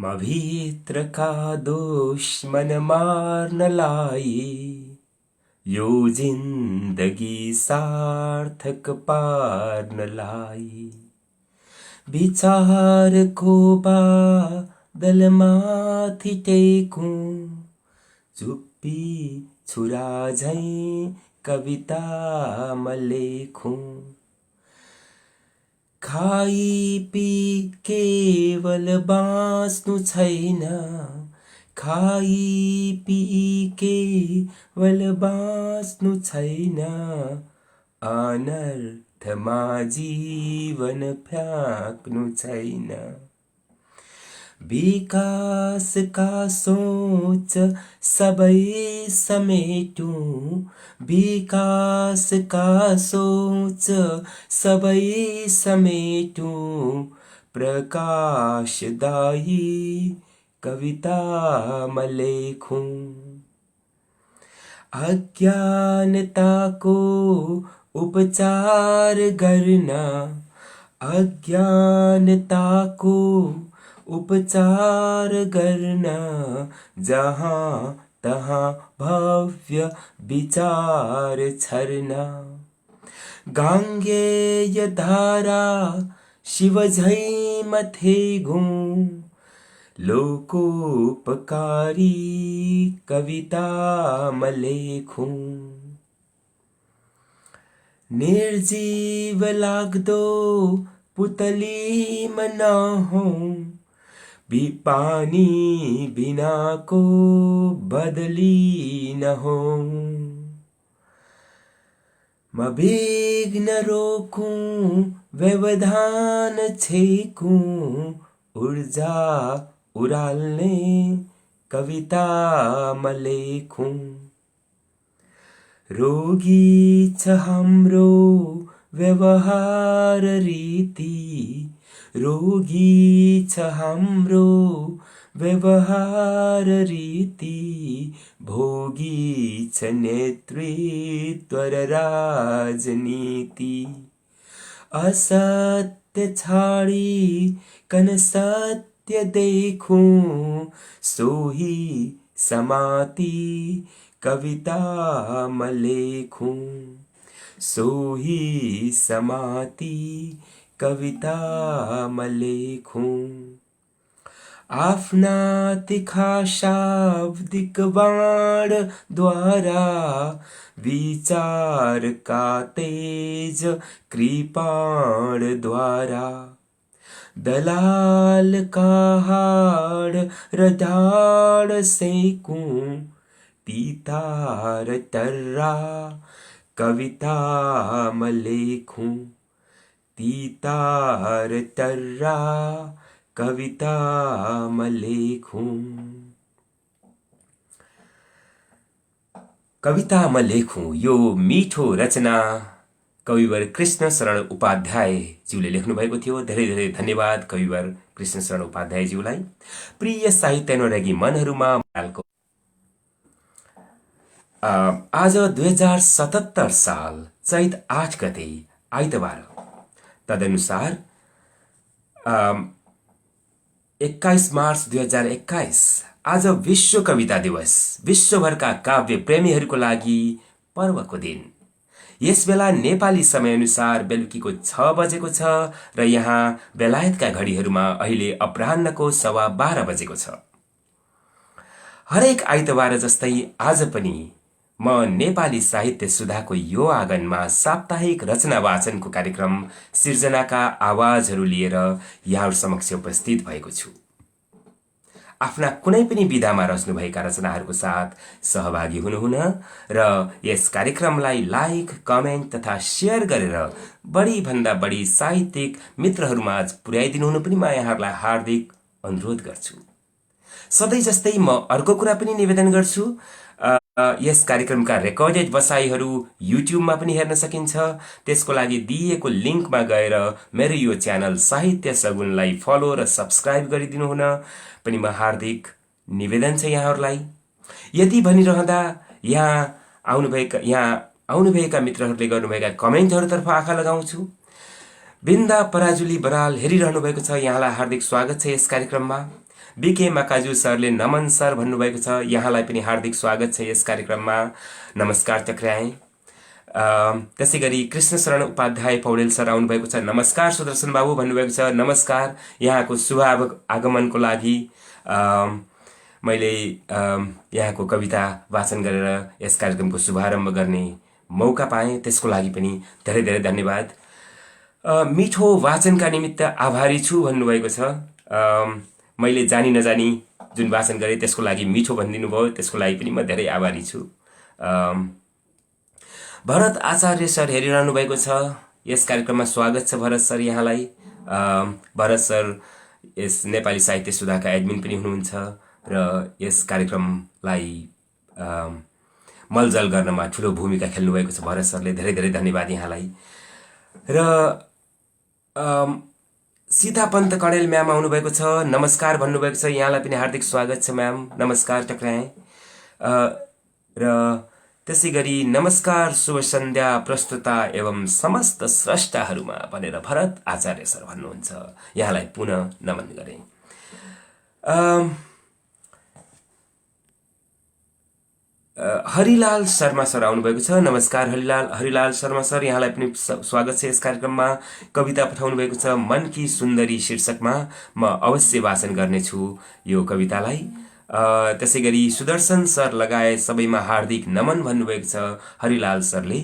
म भित्रका दुश्मन मार्नलाई यो जिन्दगी सार्थक पार्नलाई विचारको बादलमाथि टेकौं चुप्पी छुरा झैं कविता म लेखौं खाई पी केवल बाँच्नु छैन खाई पी केवल बाँच्नु छैन अनर्थमा जीवन फ्याँक्नु छैन विकासका सोच सबै समेटौं विकासका सोच सबै समेटौं प्रकाशदायी कविता म लेखौं अज्ञानताको उपचार गर्न अज्ञानताको उपचार गर्न जहाँ तहाँ भव्य विचार छर्न गाङ्गेय धारा शिव झैं मथेगौं लोकोपकारी कविता म लेखौं निर्जीव लाग्दो पुतली म नहौं पानी बिनाको बदली नहौं म विघ्न रोकौं व्यवधान छेकौं ऊर्जा उडाल्ने कविता म लेखौं रोगी छ हाम्रो व्यवहार रीति रोगी छ हाम्रो व्यवहार रीति भोगी छ नेतृत्व र राजनीति असत्य छाडी कन सत्य देखौं सोही समाती कविता म लेखौं सोही समाती कविता म लेखौं आफ्ना तिखा शाब्दिक बाणद्वारा विचारका तेज कृपाणद्वारा दलालका हाड र ढाड सेकौं तीता र टर्रा कविता म लेखौं तीता र टर्रा कविता म लेखौं कविता म लेखौं यो मिठो रचना कविवर कृष्ण शरण उपाध्याय ज्यूले लेख्नु भएको थियो। धेरै धेरै धन्यवाद कविवर कृष्ण शरण उपाध्याय ज्यूलाई। प्रिय साहित्य अनुरागी मनहरुमा आज 2077 साल चैत 8 गते आइतबार तदनुसार 21 मार्च 2021 आज विश्व कविता दिवस विश्वभरका काव्य प्रेमीहरूको लागि पर्वको दिन। यस बेला नेपाली समयअनुसार बेलुकीको 6 बजेको छ र यहाँ बेलायतका घडीहरूमा अहिले अपराह्नको 12:15 बजेको छ। हरेक आइतबार जस्तै आज पनि म नेपाली साहित्य सुधाको यो आँगनमा साप्ताहिक रचना वाचनको कार्यक्रम सिर्जनाका आवाजहरू लिएर यहाँहरु समक्ष उपस्थित भएको छु। आफ्ना कुनै पनि विधामा रच्नुभएका रचनाहरूको साथ सहभागी हुनुहुन र यस कार्यक्रमलाई लाइक, कमेन्ट तथा शेयर गरेर बढी भन्दा बढी साहित्यिक मित्रहरूमाझ पुर्याइदिनु हुन पनि म यहाँहरूलाई हार्दिक अनुरोध गर्छु। सधैँ जस्तै म अर्को कुरा पनि निवेदन गर्छु। यस कार्यक्रमका रेकर्डेड बसाइहरू युट्युबमा पनि हेर्न सकिन्छ। त्यसको लागि दिएको लिंकमा गएर मेरो यो च्यानल साहित्य सगुनलाई फलो र सब्स्क्राइब गरिदिनु हुन पनि म हार्दिक निवेदन छ यहाँहरूलाई। यति भनिरहँदा यहाँ आउनुभएका मित्रहरूले गर्नुभएका कमेन्टहरूतर्फ आँखा लगाउँछु। बिन्दा पराजुली बराल हेरिरहनु भएको छ, यहाँलाई हार्दिक स्वागत छ यस कार्यक्रममा। बीके माकाजु सरले नमन सर भन्नुभएको छ, यहाँलाई पनि हार्दिक स्वागत छ यस कार्यक्रममा। नमस्कार चक्राएँ। त्यसै गरी कृष्णशरण उपाध्याय पौडेल सर आउनुभएको छ, नमस्कार सुदर्शन बाबु भन्नुभएको छ, नमस्कार। यहाँको शुभ आगमनको लागि मैले यहाँको कविता वाचन गरेर यस कार्यक्रमको शुभारम्भ गर्ने मौका पाएँ, त्यसको लागि पनि धेरै धेरै धन्यवाद। मिठो वाचनका निमित्त आभारी छु भन्नुभएको छ। मैले जानी नजानी जुन वाचन गरेँ त्यसको लागि मिठो भनिदिनु भयो, त्यसको लागि पनि म धेरै आभारी छु। भरत आचार्य सर हेरिरहनु भएको छ, यस कार्यक्रममा स्वागत छ भरत सर यहाँलाई। भरत सर यस नेपाली साहित्य सुधाका एडमिन पनि हुनुहुन्छ र यस कार्यक्रमलाई मलजल गर्नमा ठुलो भूमिका खेल्नुभएको छ भरत सरले, धेरै धेरै धन्यवाद यहाँलाई। र सीता पन्त कणेल म्याम आउनुभएको छ, नमस्कार भन्नुभएको छ, यहाँलाई पनि हार्दिक स्वागत छ म्याम, नमस्कार टक्राएँ। र त्यसै गरी नमस्कार शुभ सन्ध्या प्रस्तुता एवं समस्त स्रष्टाहरूमा भनेर भरत आचार्य सर भन्नुहुन्छ, यहाँलाई पुनः नमन गरेँ। हरिलाल शर्मा सर आउनुभएको छ, नमस्कार हरिलाल शर्मा सर, यहाँलाई पनि स्वागत छ यस कार्यक्रममा। कविता पठाउनु भएको छ, मनकी सुन्दरी शीर्षकमा, म अवश्य वाचन गर्नेछु यो कवितालाई। त्यसै गरी सुदर्शन सर लगायत सबैमा हार्दिक नमन भन्नुभएको छ हरिलाल सरले।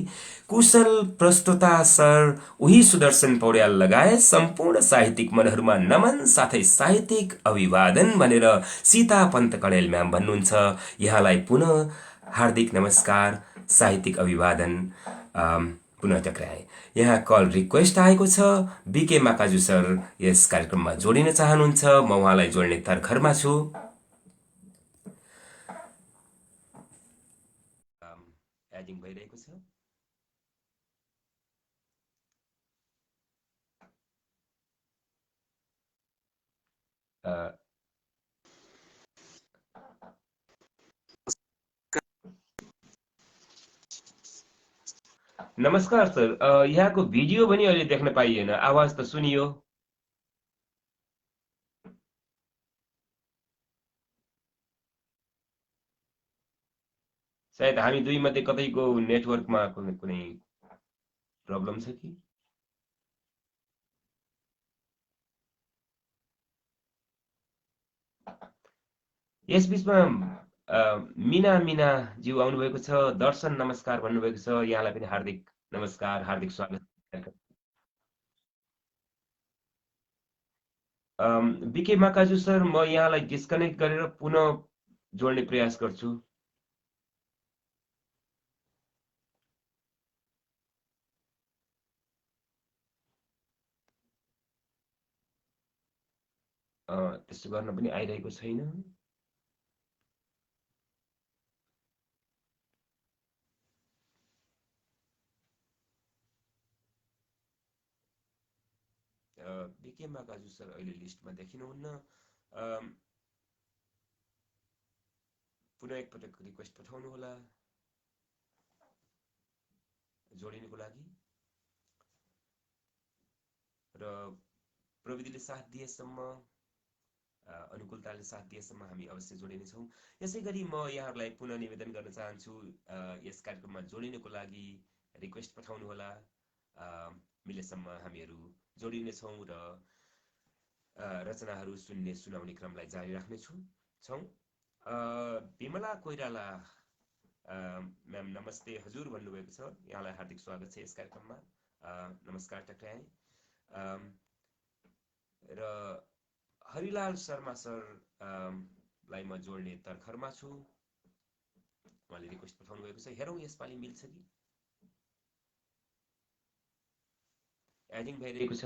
कुशल प्रस्तुता सर, उही सुदर्शन पौड्याल लगायत सम्पूर्ण साहित्यिक मनहरूमा नमन साथै साहित्यिक अभिवादन भनेर सीता पन्त कणेल म्याम भन्नुहुन्छ, यहाँलाई पुनः हार्दिक नमस्कार, साहित्यिक अभिवादन। पुनः टक्राएँ। यहाँ कल रिक्वेस्ट आएको छ, बीके माकाजु सर यस कार्यक्रममा जोडिन चाहनुहुन्छ, म उहाँलाई जोड्ने तर्खरमा छु। एडिङ भइरहेको छ। नमस्कार सर, यहाँको भिडियो पनि अहिले देख्न पाइएन, आवाज त सुनियो। सायद हामी दुई मध्ये कतैको नेटवर्कमा कुनै प्रब्लम छ कि? यस बिचमा मिना ज्यू आउनुभएको छ, दर्शन नमस्कार भन्नुभएको छ, यहाँलाई पनि हार्दिक नमस्कार, हार्दिक स्वागत। बीके माकाजु सर, म यहाँलाई डिस्कनेक्ट गरेर पुनः जोड्ने प्रयास गर्छु। त्यसो गर्न पनि आइरहेको छैन। बीके माकाजु सर अहिले लिस्टमा देखिनुहुन्न। पुनः एकपटक रिक्वेस्ट पठाउनु होला जोडिनको लागि, र प्रविधिले साथ दिएसम्म, अनुकूलताले साथ दिएसम्म हामी अवश्य जोडिनेछौँ। यसै गरी म यहाँहरूलाई पुनः निवेदन गर्न चाहन्छु, यस कार्यक्रममा जोडिनको लागि रिक्वेस्ट पठाउनु होला, मिलेसम्म हामीहरू जोडिनेछौँ र रचनाहरू सुनाउने क्रमलाई जारी राख्नेछौँ। विमला कोइराला म्याम नमस्ते हजुर भन्नुभएको छ, यहाँलाई हार्दिक स्वागत छ यस कार्यक्रममा। नमस्कार टक्राएँ। र हरिलाल शर्मा सर लाई म जोड्ने तर्खरमा छु, उहाँले रिक्वेस्ट पठाउनु भएको छ, हेरौँ यसपालि मिल्छ कि। एडिङ भइरहेको छ,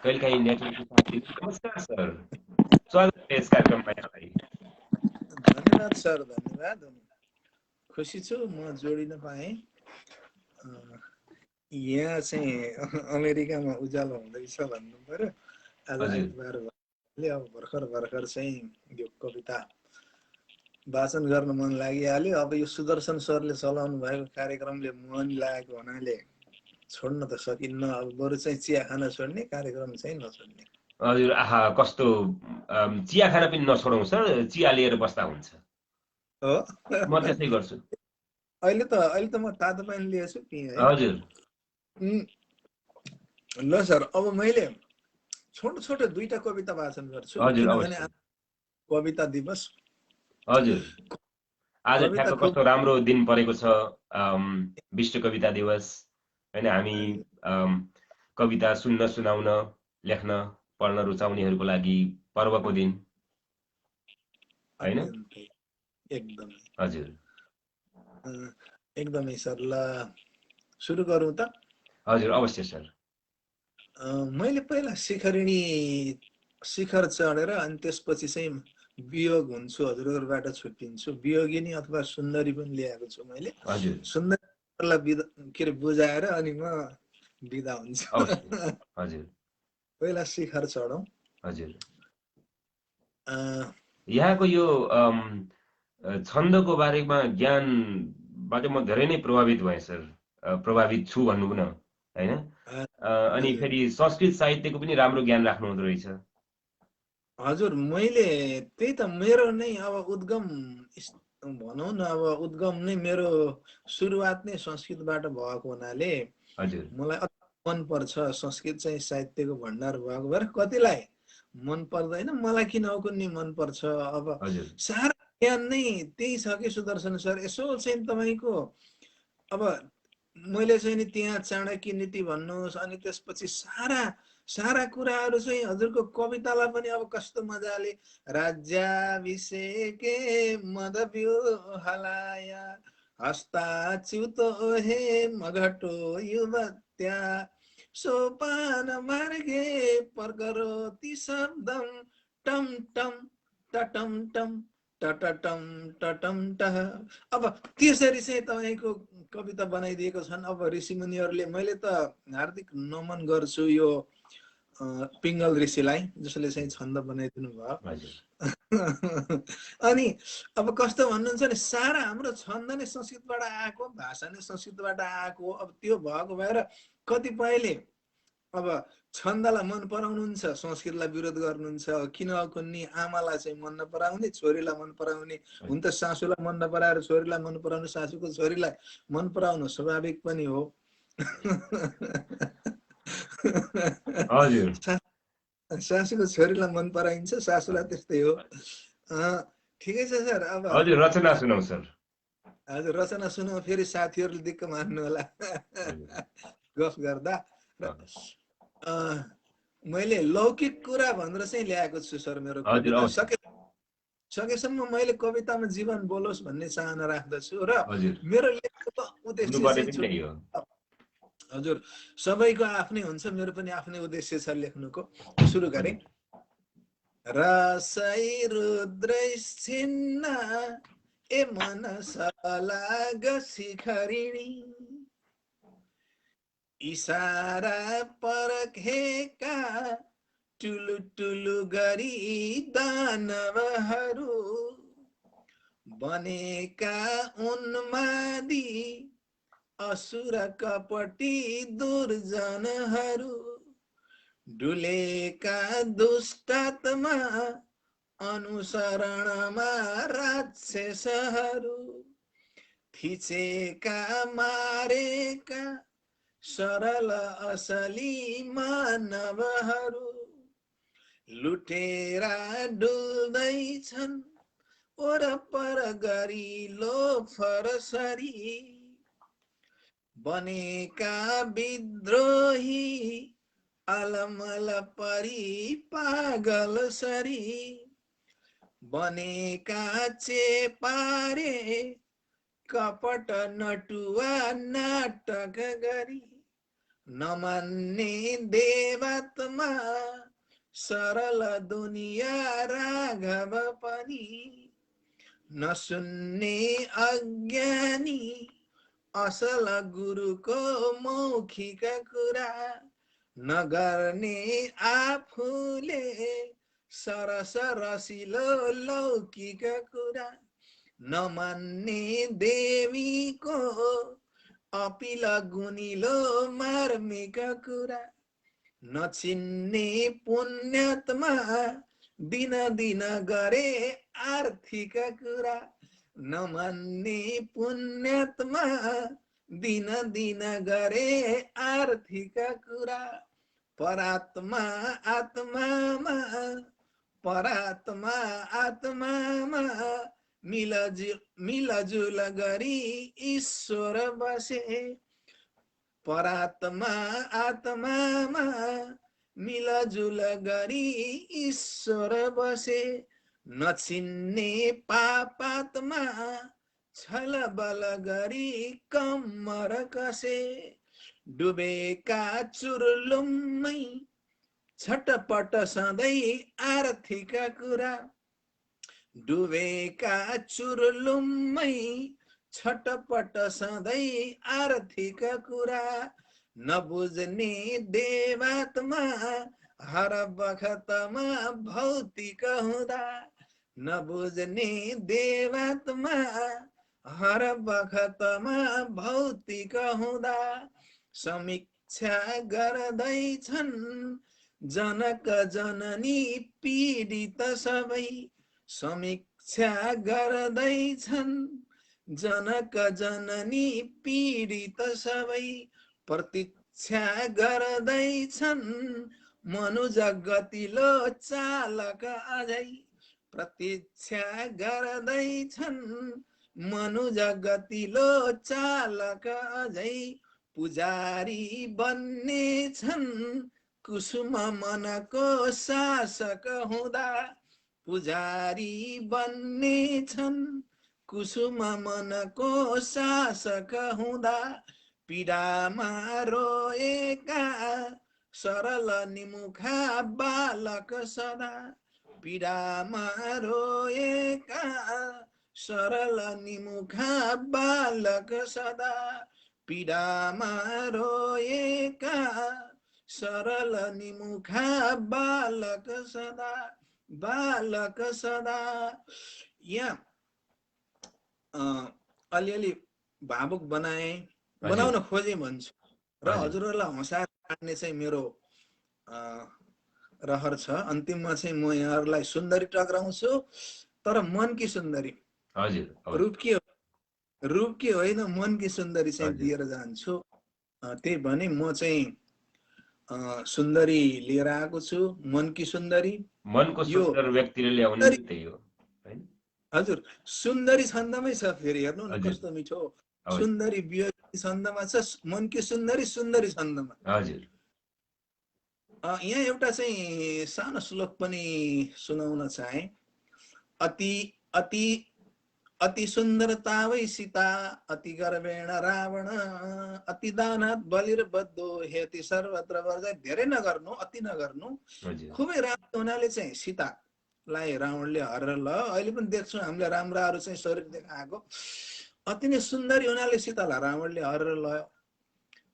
कहिलेकाहीँ नेटवर्क। नमस्कार सर, स्वागत छ यस कार्यक्रममा यहाँलाई। धन्यवाद सर, धन्यवाद। खुसी छु म जोडिन पाएँ। यहाँ चाहिँ अमेरिकामा उज्यालो हुँदैछ भन्नु पर्यो। आज आइतबार भयो, अब भर्खर चाहिँ यो कविता वाचन गर्न मन लागिहाल्यो। अब यो सुदर्शन सरले चलाउनु भएको कार्यक्रमले मन लागेको हुनाले छोड्न त सकिन्न, अब बरु चाहिँ चिया खान छोड्ने, कार्यक्रम चाहिँ नछोड्ने। हजुर आहा कस्तो चिया खान पनि नछोडौँ सर, चिया लिएर बस्दा हुन्छ। हो। म त्यसै गर्छु। अहिले त म तातो पानी लिएछु पिएँ है। हजुर उम्, ल सर, अब मैले छोटो छोटो दुईटा कविता वाचन गर्छु, हजुर किनभने अवश्य। आज कविता दिवस। हजुर आज कविता ठ्याक्क खूब कस्तो राम्रो दिन परेको छ, विश्व कविता दिवस होइन। हामी कविता सुन्न, सुनाउन, लेख्न, पढ्न रुचाउनेहरूको लागि पर्वको दिन होइन। अत्यन्तै एकदमै हजुर एकदमै सर। ल सुरु गरौँ त। हजुर अवश्य सर। मैले पहिला शिखर चढेर अनि त्यसपछि चाहिँ वियोग हुन्छु, हजुरहरूबाट छुट्टिन्छु, वियोगिनी अथवा सुन्दरी पनि ल्याएको छु मैले। हजुर सुन्दरीलाई के अरे बुझाएर अनि म बिदा हुन्छु। अवश्य। हजुर पहिला शिखर चढौँ। हजुर अँ, यहाँको यो छन्दको बारेमा ज्ञानबाट म धेरै नै प्रभावित भएँ सर, प्रभावित छु भन्नु न होइन। अनि हजुर फेरि संस्कृत साहित्यको पनि राम्रो ज्ञान राख्नु हुँदो रहेछ। हजुर, मैले त्यही त मेरो नै अब उद्गम भनौँ न, अब उद्गम नै मेरो सुरुवात नै संस्कृतबाट भएको हुनाले हजुर मलाई अति मनपर्छ। संस्कृत चाहिँ साहित्यको भण्डार भएको भएर कतिलाई मन पर्दैन, मलाई किन कुनै मनपर्छ। अब हजुर सारा ज्ञान नै त्यही छ कि सुदर्शन सर। यसो चाहिँ तपाईँको अब मैले चाहिँ नि त्यहाँ चाणक्य नीति भन्नुहोस्, अनि त्यसपछि सारा सारा कुराहरू चाहिँ हजुरको कवितालाई पनि अब कस्तो मजाले राज्याभिषेके मदव्यूहलाया हस्ताच्युतो हे मघटो युवत्या सोपान मार्गे प्रकरोति शब्दम टम टम टटम टम टटटम टटम टह। अब त्यसरी चाहिँ तपाईँको कविता बनाइदिएको छन्। अब ऋषिमुनिहरूले, मैले त हार्दिक नमन गर्छु यो पिङ्गल ऋषिलाई, जसले चाहिँ छन्द बनाइदिनु भयो। हजुर अनि अब कस्तो भन्नुहुन्छ भने सारा हाम्रो छन्द नै संस्कृतबाट आएको, भाषा नै संस्कृतबाट आएको। अब त्यो भएको भएर कतिपयले अब छन्दलाई मन पराउनुहुन्छ, संस्कृतलाई विरोध गर्नुहुन्छ। किन कुनै आमालाई चाहिँ मन नपराउने, छोरीलाई मन पराउने, हुन त सासूलाई मन नपराएर छोरीलाई मन पराउने, सासूको छोरीलाई मन पराउनु स्वाभाविक पनि हो। हजुर सासूको छोरीलाई मन पराइन्छ, सासूलाई त्यस्तै हो। ठिकै छ सर। अब हजुर रचना सुनाउ सर। हजुर रचना सुनौ, फेरि साथीहरूले दिक्क मान्नु होला गफ गर्दा। मैले लौकिक कुरा भनेर चाहिँ ल्याएको छु सर मेरो हजुर कविता। अवश्य। सकेसम्म मैले कवितामा जीवन बोलोस् भन्ने चाहना राख्दछु र हजुर मेरो लेखको उद्देश्य हुनुपर्ने चाहिँ पनि त्यही हो। हजुर सबैको आफ्नै हुन्छ, मेरो पनि आफ्नै उद्देश्य छ लेख्नुको। सुरु गरेँ। रसै रुद्रैश्चिन्न ए मनस लाग शिखरिणी इसारा परखेका टुलु टुलु गरी दानवहरू बनेका उन्मादी असुर कपटी दुर्जनहरू डुलेका दुष्टात्मा अनुसरणमा राक्षसहरू थिचेका मारेका सरल असली मानवहरू लुटेरा डुल्दैछन् वरपर गरी लोफरसरी बनेका विद्रोही अलमल परी पागल सरी बनेका चेपारे कपट नटुवा नाटक गरी नमान्ने देवात्मा सरल दुनिया राघव पनि नसुन्ने अज्ञानी असल गुरुको मौखिक कुरा नगर्ने आफूले सरस रसिलो लौकिक कुरा नमान्ने देवीको अपिल गुनिलो मार्मिक कुरा नचिन्ने पुण्यात्मा दिन दिन गरे आर्थिक कुरा, नमान्ने पुण्यात्मा दिन दिन गरे आर्थिक कुरा, परात्मा आत्मामा परात्मा आत्मामा मिलजुल गरी ईश्वर बसे, परात्मा आत्मामा मिलजुल गरी ईश्वर बसे, नचिन्ने पापात्मा छल बल गरी कम्मर कसे, डुबेका चुरुलुम्मै छटपट सधैँ आर्थिक कुरा, डुबेका चुरुलुम्मै छटपट सधैँ आर्थिक कुरा, नबुझ्ने देवात्मा हर बखतमा भौतिक हुँदा, नबुझ्ने देवात्मा हर बखतमा भौतिक हुँदा, समीक्षा गर्दैछन् जनक जननी पीडित सबै, समीक्षा गर्दैछन् जनक जननी पीडित सबै, प्रतीक्षा गर्दैछन् मनुज गतिलो चालक अझै, प्रतीक्षा गर्दैछन् मनुज गतिलो चालक अझै, पुजारी बन्ने छन् कुसुम मनको शासक हुँदा, पुजारी बन्ने छन् कुसुम मनको शासक हुँदा, पीडामा रोएका सरल निमुखा बालक सदा, पीडामा रोएका सरल निमुखा बालक सदा, पीडामा रोएका सरल निमुखा बालक सदा, बालक सदा। यहाँ अलिअलि भावुक बनाउन खोजे भन्छु र हजुरहरूलाई हँसाएर काट्ने चाहिँ मेरो रहर छ। अन्तिममा चाहिँ म यहाँहरूलाई सुन्दरी टक्राउँछु, तर मनकी सुन्दरी, रूपकी होइन मनकी सुन्दरी चाहिँ दिएर जान्छु। त्यही भने म चाहिँ सुन्दरी लिएर आएको छु, मनकी सुन्दरी। मनको सुन्दर व्यक्तिले ल्याउने त्यही हो हैन? हजुर, सुन्दरी छन्दमै छ। फेरि हेर्नु न कस्तो मिठो, सुन्दरी वियोगी छन्दमा छ, मनकी सुन्दरी सुन्दरी छन्दमा। हजुर, यहाँ एउटा चाहिँ सानो श्लोक पनि सुनाउन चाहे। अति अति अति सुन्दरतावै सीता अति गर्वेण रावण, अति दानात् बलिर्बद्धो हेति सर्वत्र वर्जय। धेरै नगर्नु, अति नगर्नु। खुबै राम्रो हुनाले चाहिँ सीतालाई रावणले हरेर लयो। अहिले पनि देख्छौँ हामीले राम्राहरू चाहिँ शरीर देखाएको। अति नै सुन्दरी हुनाले सीतालाई रावणले हरेर लयो।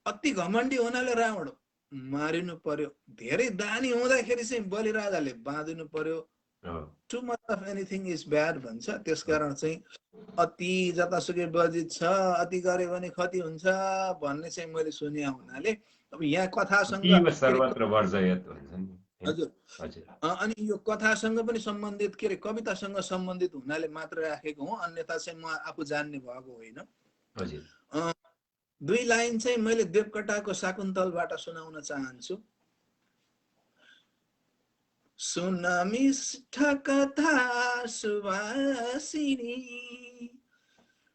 अति घमण्डी हुनाले रावण मारिनु पर्यो। धेरै दानी हुँदाखेरि चाहिँ बलि राजाले बाँधिनु पर्यो। Too much of anything is bad भन्छ। त्यसकारण चाहिँ अति जतासुकै बजित छ, अति गऱ्यो भने खति हुन्छ भन्ने चाहिँ मैले सुने हुनाले अब यहाँ कथासँग हजुर, अनि यो कथासँग पनि सम्बन्धित के अरे कवितासँग सम्बन्धित हुनाले मात्र राखेको हो, अन्यथा चाहिँ म आफू जान्ने भएको होइन। दुई लाइन चाहिँ मैले देवकोटाको शाकुन्तलबाट सुनाउन चाहन्छु। सुन मिष्ठ कथा सुवासिनी,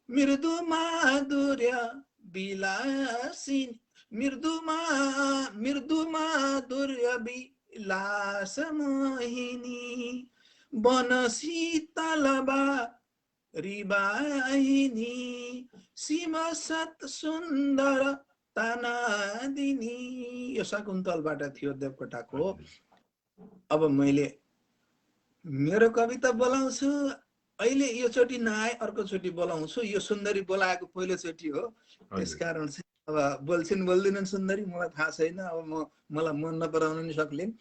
मृदु माधुर्य विलासिनी, मृदु माधुर्य विलास मोहिनी, वन शीतलबा रिवाहिनी, सीम सत सुन्दर तनादिनी। यो शाकुन्तलबाट थियो देवकोटाको। अब मैले मेरो कविता बोलाउँछु। अहिले यो चोटि नआए अर्को चोटि बोलाउँछु। यो सुन्दरी बोलाएको पहिलो चोटि हो, त्यसकारण चाहिँ अब बोल्छिन् बोल्दिनन् सुन्दरी मलाई थाहा छैन। अब मलाई मन नपराउन नि सक्लिन्।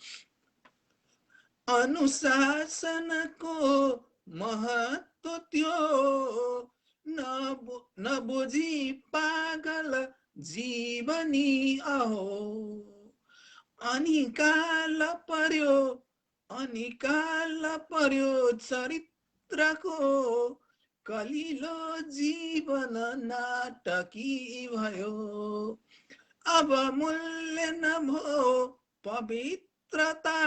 अनुशासनको महत्व त्यो नबुझी पागल जीवनी अहो, अनि काल पर्यो चरित्रको कलिलो जीवन नाटकी भयो। अब मूल्य नभो पवित्रता,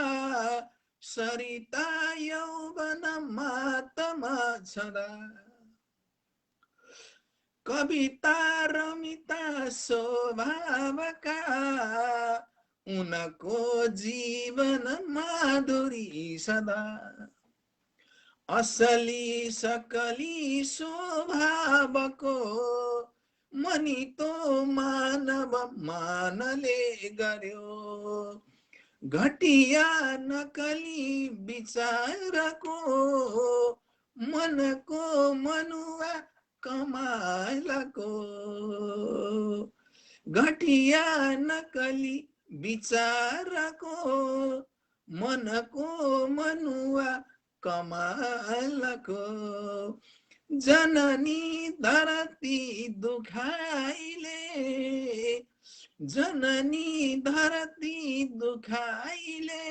सरिता यौवन मातमा छँदा। कविता रमिता स्वभावका, उनको जीवन माधुरी सदा। असली सकली स्वभावको, मनितो मानव मानले गर्यो। घटिया नकली विचारको, मनको मनुवा कमालको। घटिया नकली विचारको, मनको मनुवा कमालको। जननी धरती दुखाइले, जननी धरती दुखाइले,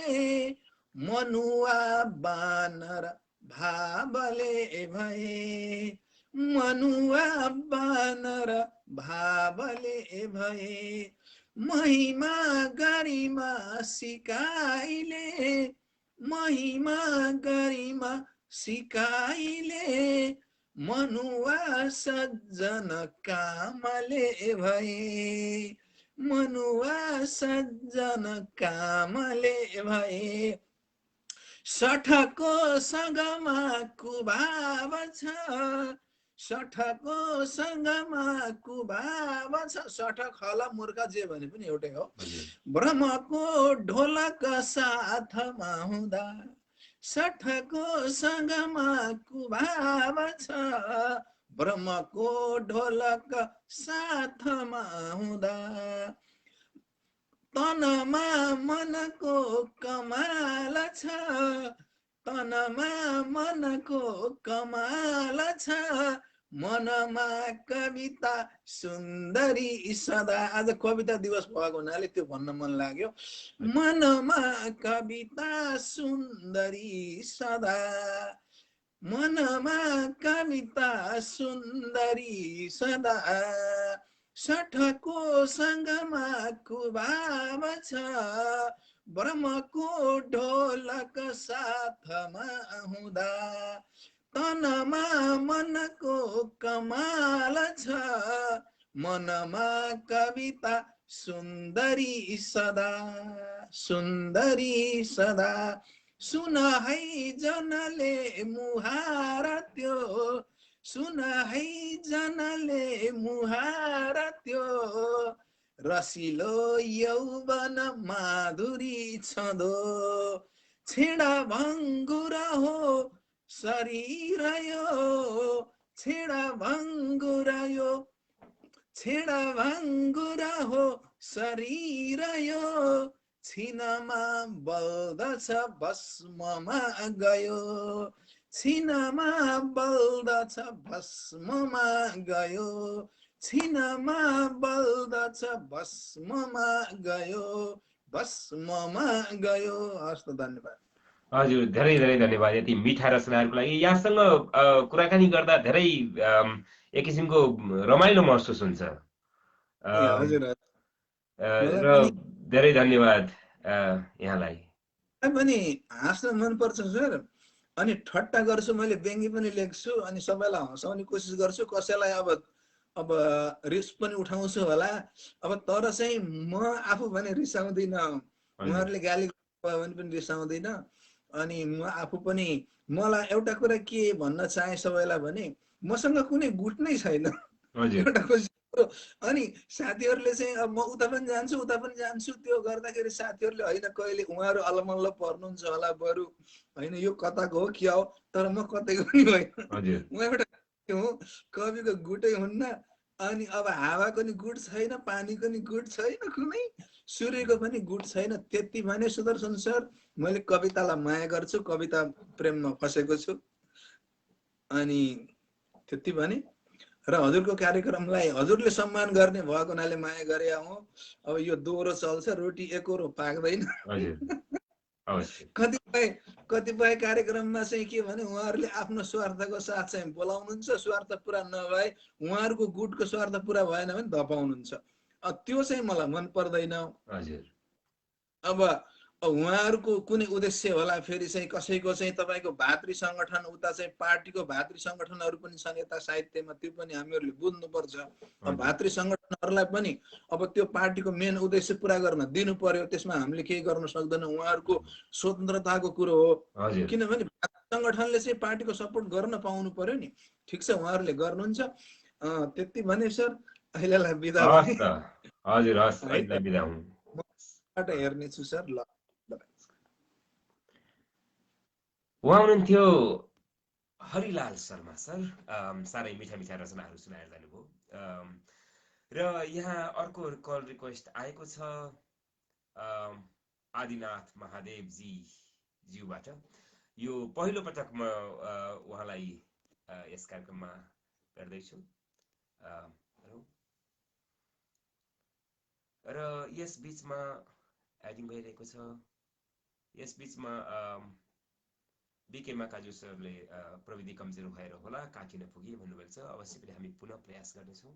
मनुवा बानर भावले भए। मनुवा बानर भावले भए। महिमा गरिमा सिकाइले, महिमा गरिमा सिकाइले, मनुवा सज्जन कामले भए। मनुवा सज्जन कामले भए। सठको सँगमा कुभाव छ, सठको सँगमा कुभाव छ। सठक हला मूर्ख जे भने पनि एउटै हो। ब्रह्मको ढोलक साथमा हुँदा, सठको सँगमा कुभाव छ। ब्रह्मको ढोलक साथमा हुँदा, तनमा मनको कमाल छ, तनमा मनको कमाल छ। मनमा कविता सुन्दरी सदा। आज कविता दिवस भएको हुनाले त्यो भन्न मन लाग्यो। मनमा कविता सुन्दरी सदा, मनमा कविता सुन्दरी सदा। सठको सँगमा कुभाव छ, ब्रह्मको ढोलक साथमा हुँदा। तनमा मनको कमाल छ, मनमा कविता सुन्दरी सदा, सुन्दरी सदा। सुन है जनले मुहार त्यो, सुन है जनले मुहार त्यो। रसिलो यौवन माधुरी छँदो, छेडा भङ्गुर हो शरीर यो। छेडा भङ्गुर यो, छेडा भङ्गुर हो शरीर यो। छिनमा बल्दछ भस्ममा गयो, छिनमा बल्दछ भस्ममा गयो। छिनमा बल्दछ भस्ममा गयो, भस्ममा गयो। हस् त, धन्यवाद। हजुर, धेरै धेरै धन्यवाद यति मिठा रचनाहरूको लागि। यहाँसँग कुराकानी गर्दा धेरै एक किसिमको रमाइलो महसुस हुन्छ हजुर, र धेरै धन्यवाद यहाँलाई। पनि हाँस्न मनपर्छ सर। अनि ठट्टा गर्छु, मैले व्यङ्ग्य पनि लेख्छु, अनि सबैलाई हँसाउने कोसिस गर्छु। कसैलाई अब रिस पनि उठाउँछु होला। अब तर चाहिँ म आफू भने रिसाउँदिन, उहाँहरूले गाली भयो भने पनि रिसाउँदिन। अनि म आफू पनि, मलाई एउटा कुरा के भन्न चाहे सबैलाई भने, मसँग कुनै गुट नै छैन। एउटा कोसिस। अनि साथीहरूले चाहिँ अब म उता पनि जान्छु उता पनि जान्छु, त्यो गर्दाखेरि साथीहरूले होइन कहिले उहाँहरू अलमल्ल पर्नुहुन्छ होला बरु, होइन यो कताको हो क्या हो, तर म कतैको पनि होइन। म एउटा हुँ, कविको गुटै हुन्न। अनि अब हावाको नि गुट छैन, पानीको नि गुट छैन, कुनै सूर्यको पनि गुट छैन। त्यति भने सुदर्शन सर, मैले कवितालाई माया गर्छु, कविता प्रेममा फसेको छु। अनि त्यति भने र हजुरको कार्यक्रमलाई हजुरले सम्मान गर्ने भएको हुनाले माया गरे हौ। अब यो दोहोरो चल्छ, रोटी एकोरो पाक्दैन। हजुर अवश्य कतिपय कार्यक्रममा चाहिँ के भने उहाँहरूले आफ्नो स्वार्थको साथ चाहिँ बोलाउनुहुन्छ, स्वार्थ पुरा नभए उहाँहरूको गुटको स्वार्थ पुरा भएन भने धपाउनुहुन्छ। त्यो चाहिँ मलाई मन पर्दैन। हजुर अब उहाँहरूको कुनै उद्देश्य होला, फेरि चाहिँ कसैको चाहिँ तपाईँको भातृ सङ्गठन उता चाहिँ पार्टीको भातृ सङ्गठनहरू पनि छन् यता साहित्यमा, त्यो पनि हामीहरूले बुझ्नुपर्छ। भातृ सङ्गठनहरूलाई पनि अब त्यो पार्टीको मेन उद्देश्य पुरा गर्न दिनु पर्यो, त्यसमा हामीले केही गर्न सक्दैनौँ, उहाँहरूको स्वतन्त्रताको कुरो हो। किनभने सङ्गठनले चाहिँ पार्टीको सपोर्ट गर्न पाउनु पर्यो नि। ठिक छ, उहाँहरूले गर्नुहुन्छ। त्यति भने सर अहिलेलाई बिदा हजुर हस् अहिले बिदा हुँ हेर्नेछु सर। ल उहाँ हुनुहुन्थ्यो हरिलाल शर्मा सर। साह्रै मिठा मिठा रचनाहरू सुनाएर जानुभयो। र यहाँ अर्को कल रिक्वेस्ट आएको छ आदिनाथ महादेवजी ज्यूबाट। यो पहिलो पटक म उहाँलाई यस कार्यक्रममा गर्दैछु। र यस बीचमा एडिङ भइरहेको छ। यस बीचमा बीके माकाजु सरले प्रविधि कमजोर भएर होला काटिन पुगे भन्नुभएको छ। अवश्य पनि हामी पुनः प्रयास गर्नेछौँ।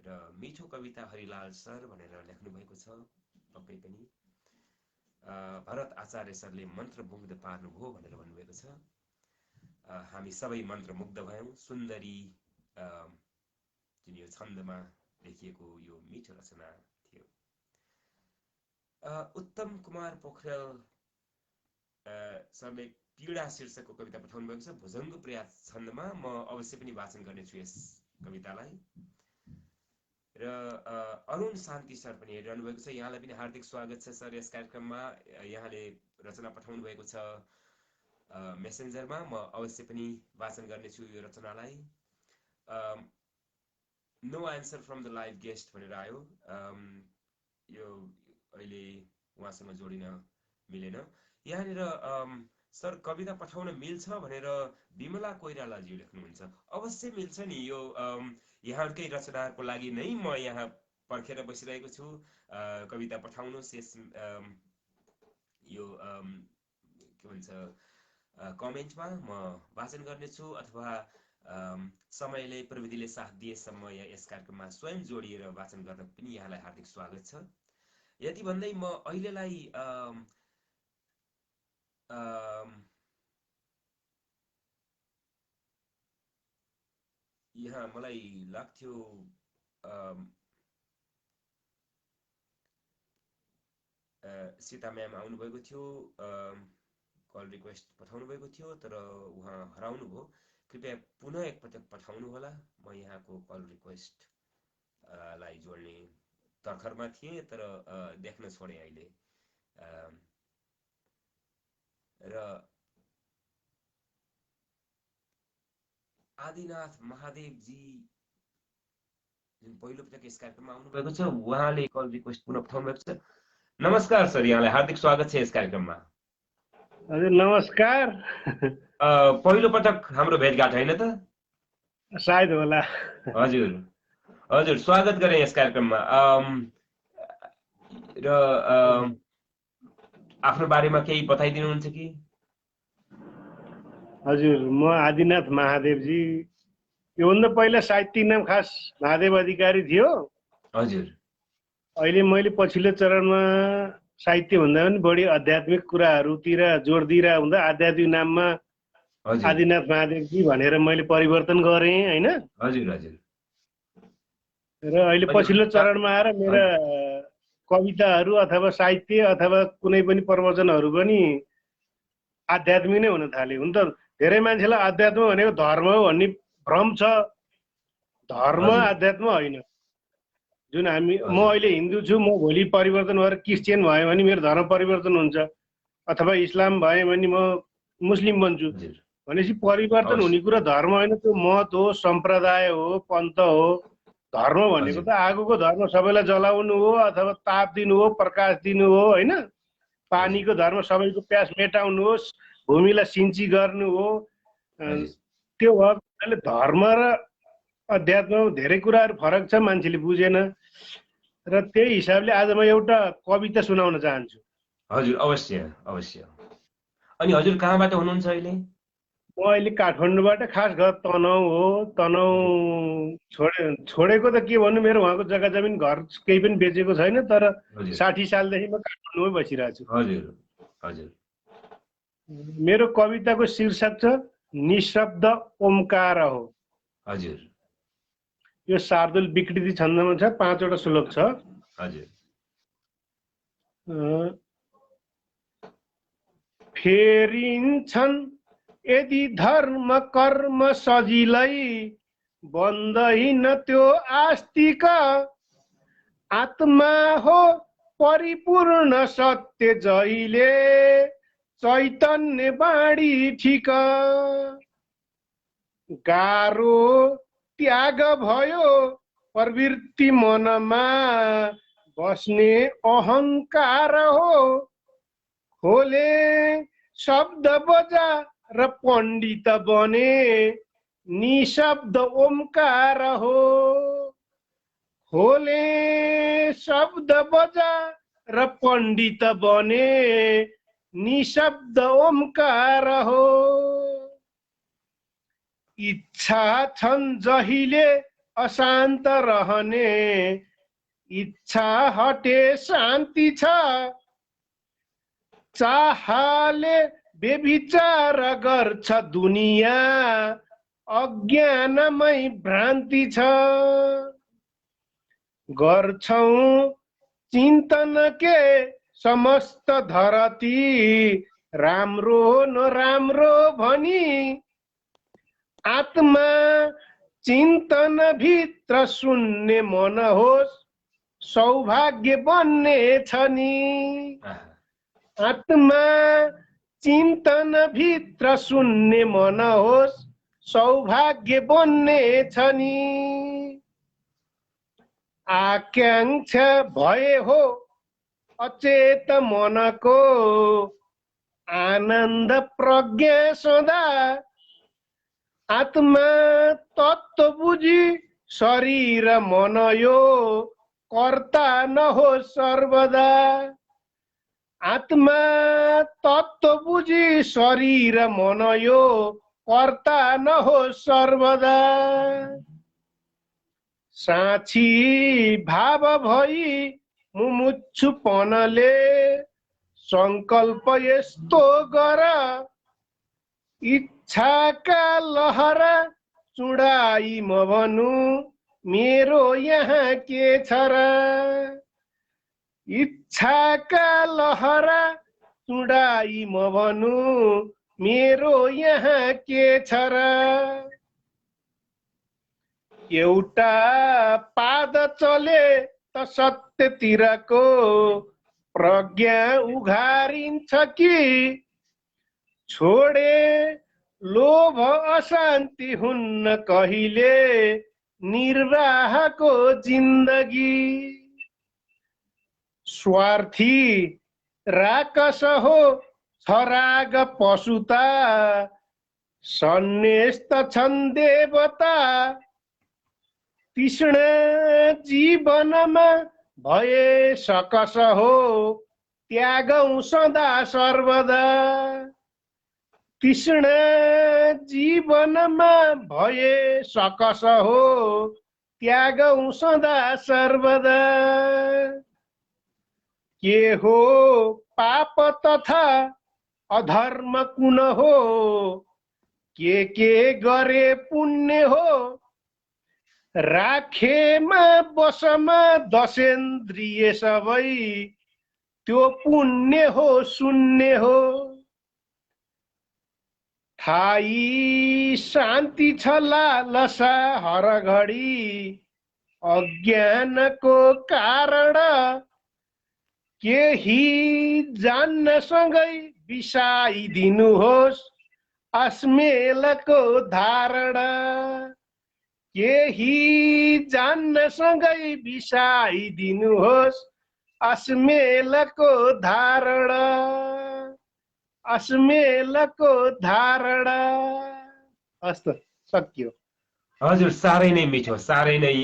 र मिठो कविता हरिलाल सर भनेर लेख्नु भएको छ। पक्कै पनि भरत आचार्य सरले मन्त्रमुग्ध पार्नुभयो भनेर भन्नुभएको छ। हामी सबै मन्त्रमुग्ध भयौँ। सुन्दरी जुन यो छन्दमा लेखिएको यो मिठो रचना थियो। उत्तम कुमार पोखरेल सरले पीडा शीर्षकको कविता पठाउनु भएको छ भुजङ्ग प्रयास छन्दमा। म अवश्य पनि वाचन गर्नेछु यस कवितालाई। र अरुण शान्ति सर पनि हेरिरहनु भएको छ। यहाँलाई पनि हार्दिक स्वागत छ सर यस कार्यक्रममा। यहाँले रचना पठाउनु भएको छ मेसेन्जरमा। म अवश्य पनि वाचन गर्नेछु यो रचनालाई। No answer from the live guest भनेर आयो। यो अहिले उहाँसँग जोडिन मिलेन। यहाँनिर सर कविता पठाउन मिल्छ भनेर विमला कोइरालाजी लेख्नुहुन्छ। अवश्य मिल्छ नि। यो यहाँकै रचनाहरूको लागि नै म यहाँ पर्खेर बसिरहेको छु। कविता पठाउनुहोस्। यस यो के भन्छ कमेन्टमा म वाचन गर्नेछु, अथवा समयले प्रविधिले साथ दिएसम्म यस कार्यक्रममा स्वयं जोडिएर वाचन गर्न पनि यहाँलाई हार्दिक स्वागत छ। यति भन्दै म अहिलेलाई यहाँ मलाई लाग्थ्यो सीता म्याम आउनुभएको थियो, कल रिक्वेस्ट पठाउनु भएको थियो, तर उहाँ हराउनु भयो। कृपया पुनः एकपटक पठाउनु होला। म यहाँको कल रिक्वेस्ट लाई जोड्ने तर्खरमा थिएँ, तर देख्न छोडेँ अहिले। र आदिनाथ महादेवजी जुन पहिलोपटक यस कार्यक्रममा आउनुभएको छ, उहाँले कल रिक्वेस्ट पुनः पठाउनु भएको छ। नमस्कार सर, यहाँलाई हार्दिक स्वागत छ यस कार्यक्रममा। हजुर नमस्कार। पहिलो पटक हाम्रो भेटघाट होइन त? सायद होला। हजुर हजुर स्वागत गरेँ यस कार्यक्रममा। र आफ्नो बारेमा केही बताइदिनुहुन्छ कि? हजुर म आदिनाथ महादेवजी। योभन्दा पहिला साहित्यिक नाम खास महादेव अधिकारी थियो। हजुर अहिले मैले पछिल्लो चरणमा साहित्य भन्दा पनि बढी आध्यात्मिक कुराहरूतिर जोड दिइरहेको हुँदा आध्यात्मिक नाममा आदिनाथ महादेवजी भनेर मैले परिवर्तन गरेँ होइन। हजुर हजुर। र अहिले पछिल्लो चरणमा आएर मेरा कविताहरू अथवा साहित्य अथवा कुनै पनि प्रवचनहरू पनि आध्यात्मिक नै हुन थाले। हुन त धेरै मान्छेलाई अध्यात्म भनेको धर्म हो भन्ने भ्रम छ। धर्म अध्यात्म होइन। जुन हामी म अहिले हिन्दू छु, म भोलि परिवर्तन भएर क्रिस्चियन भएँ भने मेरो धर्म परिवर्तन हुन्छ, अथवा इस्लाम भएँ भने म मुस्लिम बन्छु। भनेपछि परिवर्तन हुने कुरा धर्म होइन, त्यो मत हो, सम्प्रदाय हो, पन्थ हो। धर्म भनेको त आगोको धर्म सबैलाई जलाउनु हो, अथवा ताप दिनु हो, प्रकाश दिनु हो होइन। पानीको धर्म सबैको प्यास मेटाउनु होस्, भूमिलाई सिन्ची गर्नु हो। त्यो भएको अहिले धर्म र अध्यात्ममा धेरै कुराहरू फरक छ, मान्छेले बुझेन। र त्यही हिसाबले आज म एउटा कविता सुनाउन चाहन्छु। हजुर, अवश्य अवश्य। अनि हजुर कहाँबाट हुनुहुन्छ अहिले? म अहिले काठमाडौँबाट, खास घर तनहुँ हो। तनहुँ छोडेको त के भन्नु, मेरो उहाँको जग्गा जमिन घर केही पनि बेचेको छैन, तर 60 सालदेखि म काठमाडौँमै बसिरहेको छु। हजुर हजुर। मेरो कविताको शीर्षक छ निशब्द ओमकार हो। हजुर यो शार्दूल विकृति छन्दमा छ, 5 वटा श्लोक छ। हजुर। फेरिन्छन् यदि धर्म कर्म सजिलै, बन्दैन त्यो आस्तिक। आत्मा हो परिपूर्ण सत्य जहिले, चैतन्य बाणी ठिक। गाह्रो त्याग भयो प्रवृत्ति मनमा, बस्ने अहङ्कार हो। खोले शब्द बजार पण्डित बने, निशब्द ओमकार हो। खोले शब्द बजार पण्डित बने, निशब्द ओमकार हो। इच्छा छन् जहिले अशान्त रहने, इच्छा हटे शान्ति छ। चाहले बेविचार गर्छ दुनिया, अज्ञानमै भ्रान्ति छ। गर्छौं चिन्तन के समस्त धरती, राम्रो नराम्रो भनी। आत्मा चिन्तन भित्र शून्य मन होस्, सौभाग्य बन्ने छ नि। आत्मा चिन्तन भित्र शून्य मन होस्, सौभाग्य बन्ने छ नि। आकांक्षा भए हो अचेत मनको, आनन्द प्रज्ञा सदा। आत्मा तत्त्व बुझी शरीर मन यो, कर्ता नहोस् सर्वदा। आत्मा तत्त्व बुझी शरीर मन यो, कर्ता नहोस् सर्वदा। साँची भाव भई मुमुक्षुपनले, संकल्प यस्तो गर। इच्छाका लहरा चुडाई म भनु, मेरो यहाँ के छ र। इच्छाका लहरा चुडाई म भनु, मेरो यहाँ के छ र। एउटा पाद चले त सत्यतिरको, प्रज्ञा उघारिन्छ कि। छोडे लोभ अशान्ति हुन्न कहिले, निर्वाहको जिन्दगी। स्वार्थी राकस हो छराग पशुता, सन्यस्त छन् देवता। तीक्ष्ण जीवनमा भए सकस हो, त्यागौं सदा सर्वदा। तीक्ष्ण जीवनमा भए सकस हो, त्यागौं सदा सर्वदा। के हो पाप तथा अधर्म कुन हो, के गरे पुण्य हो। राखेमा बसमा दशेन्द्रिय सबै, त्यो पुण्य हो शून्य हो। थाई शान्ति छ लालसा हर घडी, अज्ञानको कारण। केही जान्न सँगै बिसाइदिनुहोस्, अस्मेलको धारणा। केही जान्न सँगै बिसाइदिनुहोस्, अस्मेलको धारणा। अस्मेलको धारणा। हस्त। सकियो। हजुर, साह्रै नै मिठो, साह्रै नै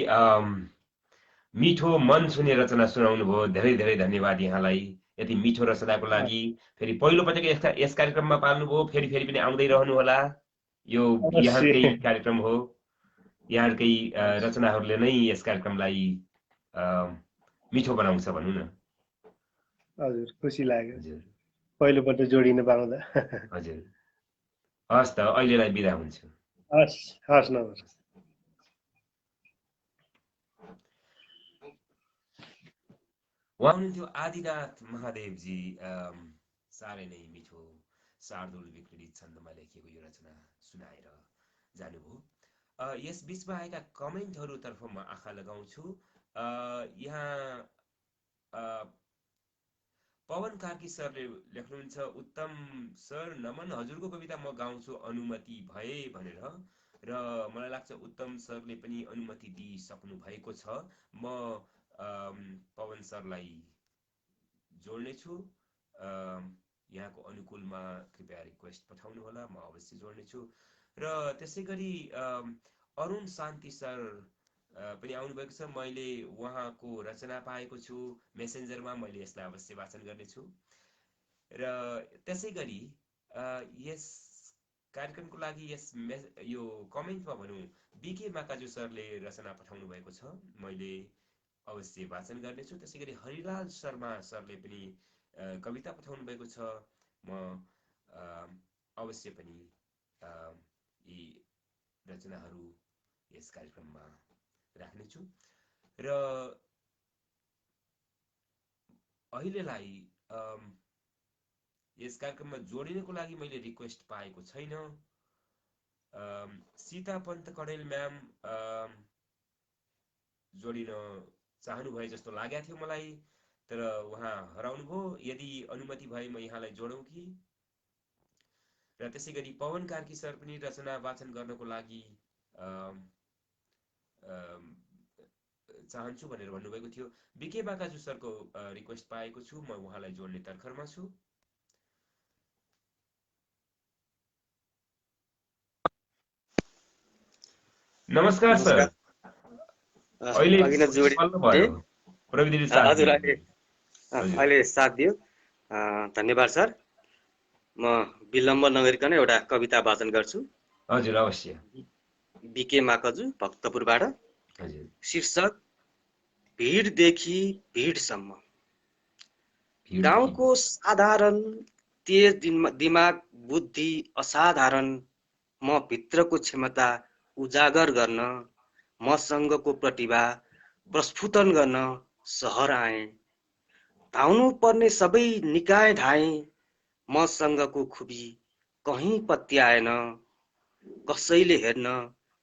मिठो मन छुने रचना सुनाउनु भयो। धेरै धेरै धन्यवाद यहाँलाई यति मिठो रचनाको लागि। फेरि पहिलोपटक यस कार्यक्रममा पाल्नुभयो, फेरि फेरि पनि आउँदै रहनु होला। यो यहाँकै अवश्य। कार्यक्रम हो, यहाँकै रचनाहरूले नै यस कार्यक्रमलाई मिठो बनाउँछ भनौँ न। हजुर, खुसी लाग्यो हजुर पहिलोपल्ट जोडिन पाउँदा। हजुर, हस् त, अहिलेलाई बिदा हुन्छु। हस् हस्, नमस्कार। उहाँ हुनुहुन्थ्यो आदिनाथ महादेवजी। साह्रै नै मिठो शार्दुल विकृत छन्दमा लेखिएको यो रचना सुनाएर जानुभयो। यस बिचमा आएका कमेन्टहरूतर्फ म आँखा लगाउँछु। यहाँ पवन कार्की सरले लेख्नुहुन्छ, उत्तम सर नमन, हजुरको कविता म गाउँछु अनुमति भए भनेर। र मलाई लाग्छ उत्तम सरले पनि अनुमति दिइसक्नु भएको छ। म पवन सरलाई जोड्नेछु। यहाँको अनुकूलमा कृपया रिक्वेस्ट पठाउनु होला, म अवश्य जोड्नेछु। र त्यसै गरी अरुण शान्ति सर पनि आउनुभएको छ। मैले उहाँको रचना पाएको छु मेसेन्जरमा, मैले यसलाई अवश्य वाचन गर्नेछु। र त्यसै गरी यस कार्यक्रमको लागि यो कमेन्टमा भनौँ बीके माकाजु सरले रचना पठाउनु भएको छ, मैले अवश्य वाचन गर्नेछु। त्यसै गरी हरिलाल शर्मा सरले पनि कविता पठाउनु भएको छ, म अवश्य पनि यी रचनाहरू यस कार्यक्रममा राख्नेछु। र अहिलेलाई यस कार्यक्रममा जोडिनको लागि मैले रिक्वेस्ट पाएको छैन। सीता पन्त कणेल म्याम जोडिन चाहनु भए जस्तो लागेको थियो मलाई, तर उहाँ हराउनुभयो। यदि अनुमति भए म यहाँलाई जोडौँ कि? र त्यसै गरी पवन कार्की सर पनि रचना वाचन गर्नको लागि चाहन्छु भनेर भन्नुभएको थियो। बीके माकाजु सरको रिक्वेस्ट पाएको छु, म उहाँलाई जोड्ने तर्खरमा छु। नमस्कार सर। अहिले साथ दियो, धन्यवाद सर। म विलम्ब नगरिकन एउटा कविता वाचन गर्छु। हजुर, अवश्य। बीके माकाजु, भक्तपुरबाट। हजुर। शीर्षक भिडदेखि भिडसम्म। गाउँको साधारण तेज दिमाग बुद्धि असाधारण, म भित्रको क्षमता उजागर गर्न, मसँगको प्रतिभा प्रस्फुटन गर्न सहर आए। धाउनु पर्ने सबै निकाय धाए, मसँगको खुबी कहीँ पत्याएन। कसैले हेर्न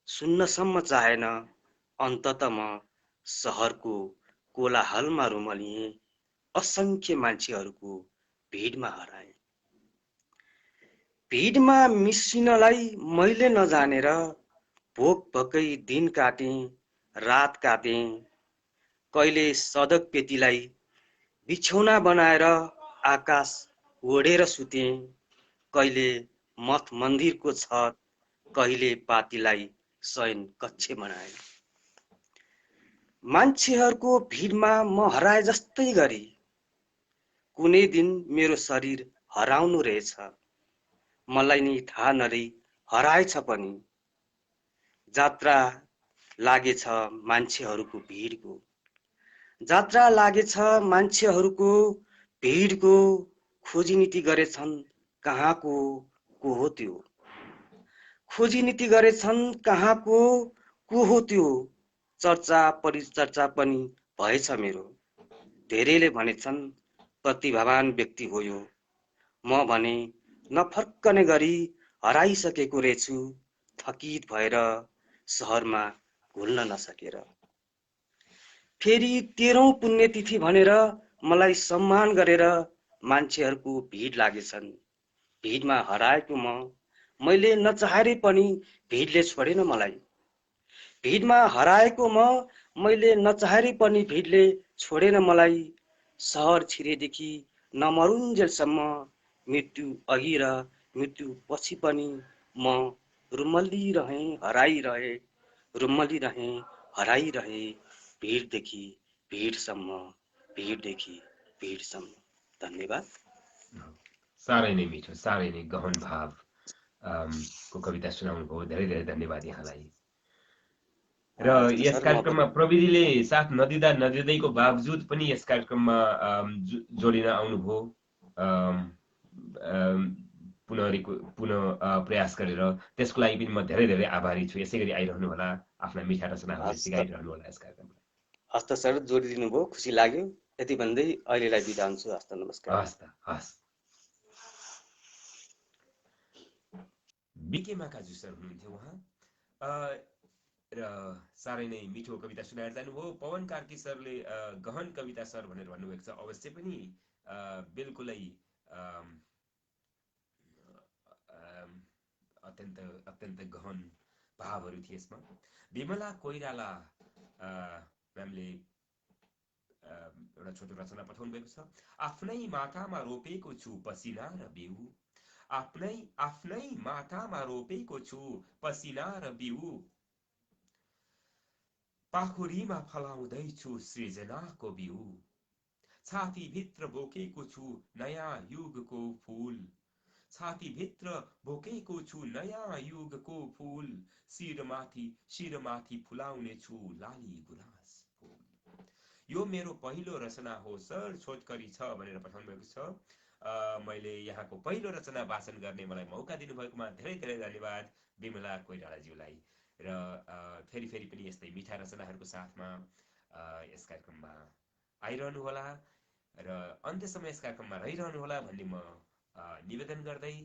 सुन्नसम्म चाहेन, अन्तत म सहरको कोलाहलमा रुमलिएँ, असंख्य मान्छेहरूको भिडमा हराए। भिडमा मिसिनलाई मैले नजानेर भोक भकै दिन काटेँ, रात काटेँ। कहिले सडक पेटीलाई बिछौना बनाएर आकाश ओढेर सुतेँ, कहिले मठ मन्दिरको छत, कहिले पार्टीलाई शयन कक्ष बनाए। मान्छेहरूको भिडमा म हराए जस्तै गरी, कुनै दिन मेरो शरीर हराउनु रहेछ। मलाई नि थाहा नरही हराएछ पनि। जात्रा लागेछ मान्छेहरूको भिडको, जात्रा लागेछ मान्छेहरूको भिडको। खोजी नीति गरेछन् कहाँको को हो त्यो, खोजी नीति गरेछन् कहाँको को हो त्यो। चर्चा परिचर्चा पनि भएछ मेरो, धेरैले भनेछन् प्रतिभावान व्यक्ति हो यो। म भने नफर्कने गरी हराइसकेको रहेछु, थकित भएर सहरमा घुल्न नसकेर। फेरि 13औं पुण्यतिथि भनेर मलाई सम्मान गरेर मान्छेहरूको भिड लागेछन्। भिडमा हराएको मैले नचाहेरै पनि भिडले छोडेन मलाई। भिडमा हराएको मैले नचाहेरै पनि भिडले छोडेन मलाई। सहर छिरेदेखि नमरुन्जेलसम्म, मृत्यु अघि र मृत्यु पछि पनि म रुमल्लिरहे हराइरहे, रुमल्लिरहे हराइरहे, भिडदेखि भिडसम्म, भिडदेखि भिडसम्म। धन्यवाद। साह्रै नै मिठो, साह्रै नै गहन भाव को कविता सुनाउनु भयो। धेरै धेरै धन्यवाद यहाँलाई। र यस कार्यक्रममा प्रविधिले साथ नदिँदैको बावजुद पनि यस कार्यक्रममा जोडिन आउनुभयो, पुनः प्रयास गरेर। त्यसको लागि पनि म धेरै धेरै आभारी छु। यसै गरी आइरहनु होला, आफ्ना मिठा रचनाहरू सिकाइरहनु होला यस कार्यक्रममा। हस्त सर, जोडिदिनु भयो, खुसी लाग्यो। यति भन्दै अहिलेलाई बिदा हुन्छु। हस्त, नमस्कार। हस्। बिके माकाजु सर हुनुहुन्थ्यो उहाँ, र साह्रै नै मिठो कविता सुनाएर जानुभयो। पवन कार्की सरले गहन कविता सर भनेर भन्नुभएको छ। अवश्य पनि बिल्कुलै अत्यन्त गहन भावहरू थिए यसमा। विमला कोइराला म्यामले एउटा छोटो रचना पठाउनु भएको छ। आफ्नै माटामा रोपेको छु पसिना र बिउ, आफ्नै माटामा रोपेको छु पसिना र बिउ, पाखुरीमा फलाउँदैछु सृजनाको बिउ, छातीभित्र बोकेको छु नयाँ युगको फूल, छातीभित्र बोकेको छु नयाँ युगको फूल, शिरमाथि फुलाउने छु लाली गुराँस फूल। यो मेरो पहिलो रचना हो सर, छोटकरी छ भनेर पठाउनु भएको छ। मैले यहाँको पहिलो रचना वाचन गर्ने मलाई मौका दिनुभएकोमा धेरै धेरै धन्यवाद विमला कोइरालाज्यूलाई। र फेरि पनि यस्तै मिठा रचनाहरूको साथमा यस कार्यक्रममा आइरहनु होला र अन्त्यसम्म यस कार्यक्रममा रहिरहनु होला भन्ने म निवेदन गर्दै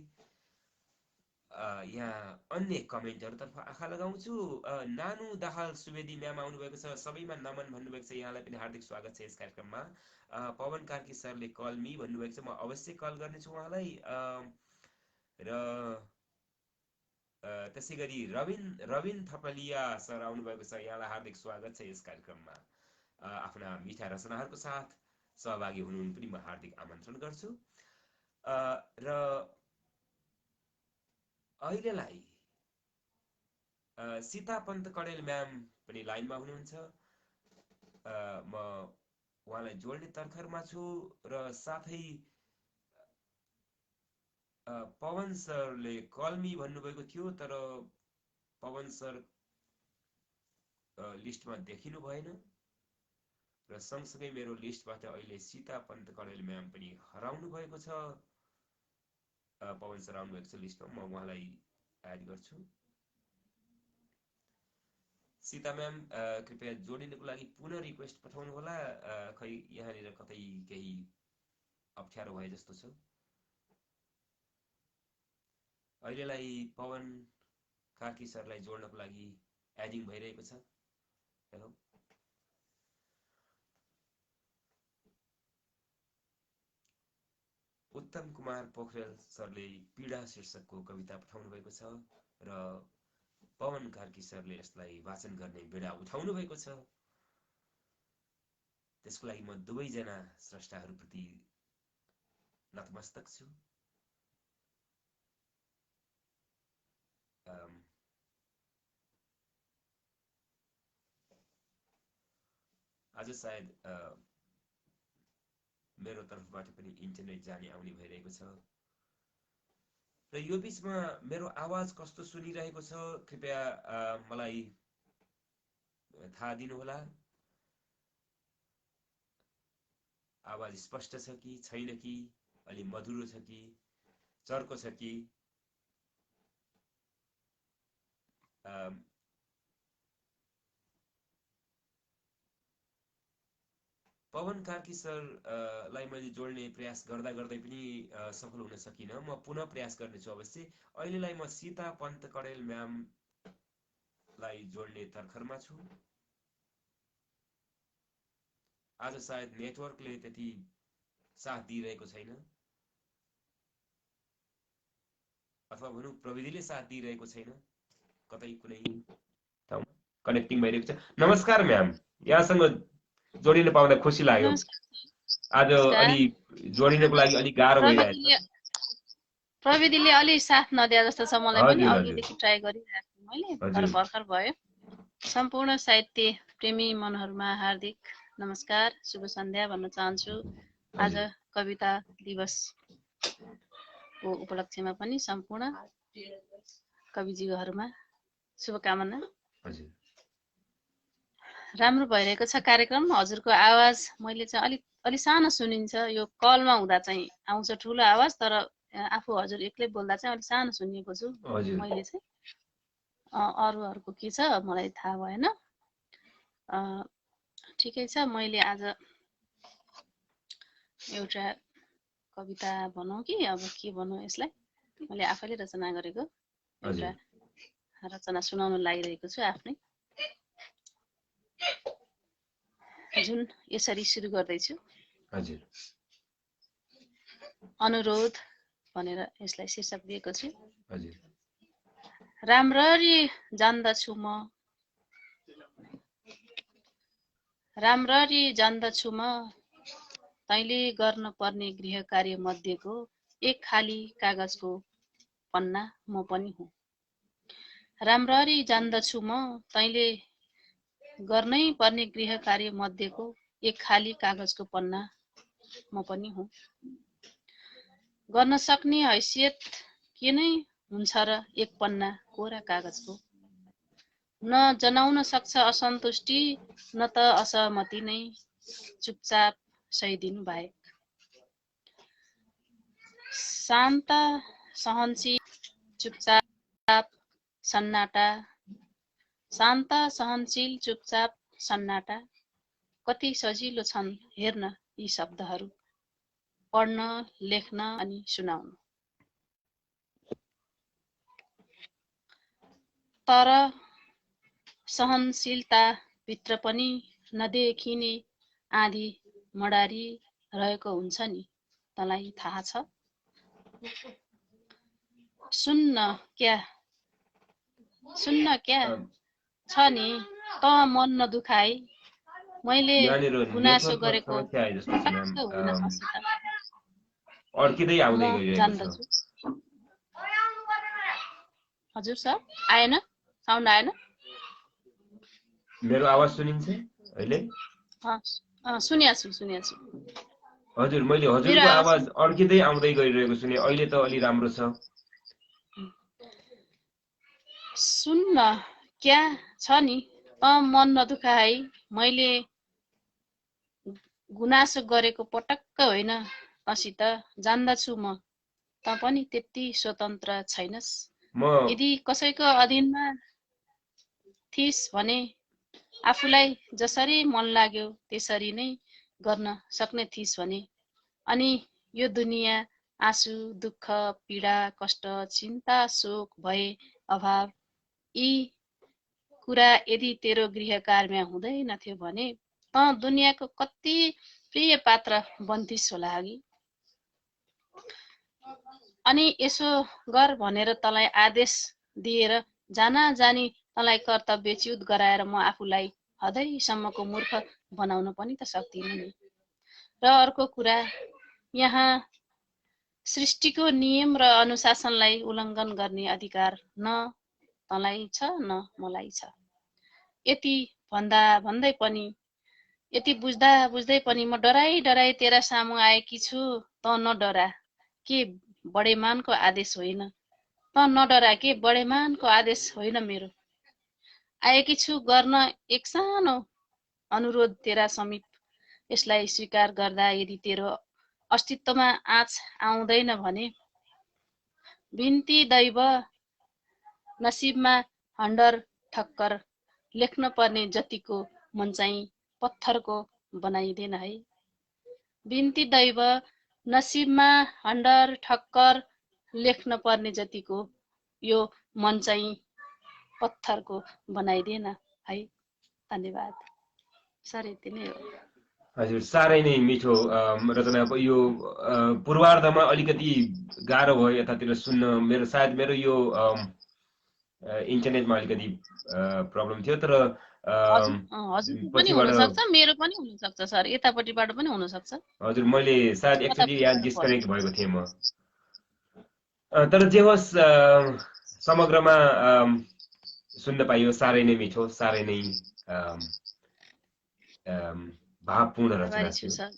यहाँ अन्य कमेन्टहरूतर्फ आँखा लगाउँछु। नानु दाहाल सुवेदी म्याम आउनुभएको छ, सबैमा नमन भन्नुभएको छ। यहाँलाई पनि हार्दिक स्वागत छ यस कार्यक्रममा। पवन कार्की सरले कल मी भन्नुभएको छ, म अवश्य कल गर्नेछु उहाँलाई। र त्यसै गरी रविन थपलिया सर आउनुभएको छ, यहाँलाई हार्दिक स्वागत छ यस कार्यक्रममा। आफ्ना मिठा रचनाहरूको साथ सहभागी हुनुहुन पनि म हार्दिक आमन्त्रण गर्छु। र अहिलेलाई सीता पन्त कडेल म्याम पनि लाइनमा हुनुहुन्छ। म उहाँलाई जोड्ने तर्खरमा छु र साथै पवन सरले कलमी भन्नुभएको थियो, तर पवन सर लिस्टमा देखिनु भएन र सँगसँगै मेरो लिस्टबाट अहिले सीता पन्त कडेल म्याम पनि हराउनु भएको छ। पवन सर आउनुभएको छ लिस्टमा, म उहाँलाई एड गर्छु। सीता म्याम कृपया जोडिनको लागि पुनः रिक्वेस्ट पठाउनु होला। खै यहाँनिर कतै केही अप्ठ्यारो भए जस्तो छ। अहिलेलाई पवन कार्की सरलाई जोड्नको लागि एडिङ भइरहेको छ। हेलो, उत्तम कुमार पोखरेल सरले पीडा शीर्षकको कविता पठाउनु भएको छ र पवन कार्की सरले यसलाई वाचन गर्ने बेडा उठाउनु भएको छ। त्यसको लागि म दुवैजना स्रष्टाहरूप्रति नतमस्तक छु। आज सायद मेरो तर्फबाट पनि इन्टरनेट जाने आउने भइरहेको छ र यो बीचमा मेरो आवाज कस्तो सुनिरहेको छ कृपया मलाई थाहा दिनुहोला। आवाज स्पष्ट छ कि छैन, कि अलि मधुरो छ कि चर्को छ कि। पवन कार्की सरलाई मैले जोड्ने प्रयास गर्दा पनि सफल हुन सकिनँ। म पुनः प्रयास गर्नेछु अवश्य। अहिलेलाई म सीता पन्त कडेल म्यामलाई जोड्ने तर्खरमा छु। आज सायद नेटवर्कले त्यति साथ दिइरहेको छैन, अथवा भनौँ प्रविधिले साथ दिइरहेको छैन। कतै कुनै ठाउँमा कनेक्टिङ भइरहेको छ। नमस्कार म्याम, यहाँसँग जोडिन पाउँदा खुसी लाग्यो। आज अलि जोडिनको लागि अलि गाह्रो भइरहेछ। प्रविधिले अलि साथ नदिए जस्तो छ मलाई पनि हजुर, अघिदेखि ट्राई गरिरहेको छु मैले तर हजुर। भर्खर भयो। सम्पूर्ण साहित्य प्रेमी मनहरूमा हार्दिक नमस्कार शुभ सन्ध्या भन्न चाहन्छु। आज हजुर, कविता दिवसको उपलक्ष्यमा पनि सम्पूर्ण कविजीहरूमा शुभकामना। हजुर। राम्रो भइरहेको छ कार्यक्रम। हजुरको आवाज मैले चाहिँ अलि सानो सुनिन्छ। यो कलमा हुँदा चाहिँ आउँछ ठुलो आवाज तर आफू हजुर एक्लै बोल्दा चाहिँ अलि सानो सुनिएको छु हजुर। मैले चाहिँ। अरूहरूको के छ मलाई थाहा भएन। ठिकै छ। मैले आज एउटा कविता भनौँ कि अब के भनौँ यसलाई, मैले आफैले रचना गरेको एउटा रचना सुनाउन लागिरहेको छु आफ्नै, जुन यसरी सुरु गर्दैछु। हजुर। अनुरोध भनेर यसलाई शीर्षक दिएको छु। हजुर। राम्ररी जान्दछु म तैँले गर्न पर्ने गृह कार्य मध्येको एक खाली कागजको पन्ना म पनि हुँ। राम्ररी जान्दछु म तैँले गर्नै पर्ने गृह कार्य मध्येको एक खाली कागजको पन्ना म पनि हुँ। गर्न सक्ने हैसियत के नै हुन्छ र एक पन्ना कोरा कागजको। न जनाउन सक्छ असन्तुष्टि न त असहमति नै, चुपचाप सहिदिनु बाहेक। शान्त सहनशील चुपचाप सन्नाटा कति सजिलो छन् हेर्न यी शब्दहरू, पढ्न लेख्न अनि सुनाउन। तर सहनशीलता भित्र पनि नदेखिने आँधी मडारी रहेको हुन्छ नि, तँलाई थाहा छ? सुन्न क्या छ नि त मन नदुखाई, मैले गुनासो गरेको पटक्क होइन हँसित अड्किँदै आउँदै गइरहेको छ। हजुर सर आएन, साउन्ड आएन? मेरो आवाज सुनिन्छ अहिले? सुनिएको छु। हजुर, मैले हजुरको आवाज अड्किँदै आउँदै गइरहेको सुने। अहिले त अलि राम्रो छ। सुन्न क्या छ नि त मन नदुखाई, मैले गुनासो गरेको पटक्क होइन तँसित। जान्दछु म त पनि त्यति स्वतन्त्र छैनस्। यदि कसैको अधीनमा थिइस् भने आफूलाई जसरी मन लाग्यो त्यसरी नै गर्न सक्ने थिइस् भने। अनि यो दुनियाँ आँसु दुःख पीडा कष्ट चिन्ता शोक भय अभाव यी कुरा यदि तेरो गृह कार्यमा हुँदैनथ्यो भने त दुनियाँको कति प्रिय पात्र बन्थिस् होला अघि। अनि यसो गर भनेर तँलाई आदेश दिएर जाना जानी तँलाई कर्तव्यच्युत गराएर म आफूलाई हदैसम्मको मूर्ख बनाउन पनि त सक्दिनँ नि। र अर्को कुरा, यहाँ सृष्टिको नियम र अनुशासनलाई उल्लङ्घन गर्ने अधिकार न तँलाई छ न मलाई छ। यति भन्दै पनि, यति बुझ्दै पनि म डराई तेरा सामु आएकी छु। त नडरा, के बडेमानको आदेश होइन? त नडरा, के बडेमानको आदेश होइन मेरो? आएकी छु गर्न एक सानो अनुरोध तेरा समीप। यसलाई स्वीकार गर्दा यदि तेरो अस्तित्वमा आँच आउँदैन भने बिन्ती दैव नसिबमा हन्डर ठक्कर लेख्न पर्ने जतिको मन चाहिँ पत्थरको बनाइदेन है। बिन्ती दैव नसिबमा हन्डर ठक्कर लेख्न पर्ने जतिको यो मन चाहिँ पत्थरको बनाइदेन है। धन्यवाद सर, यति नै हो। हजुर, साह्रै नै मिठो रचना। यो पूर्वार्धमा अलिकति गाह्रो भयो यतातिर सुन्न। मेरो यो इन्टरनेटमा अलिकति प्रब्लम थियो, तर पनि हुनसक्छ, मेरो पनि हुनसक्छ सर, यतापट्टिबाट पनि हुनसक्छ। हजुर, मैले सायद एकचोटि यहाँ डिस्कनेक्ट भएको थिएँ म। तर जे होस् समग्रमा सुन्न पाइयो साह्रै नै मिठो, साह्रै नै भावपूर्ण रचना आभारी छु थियो। सर।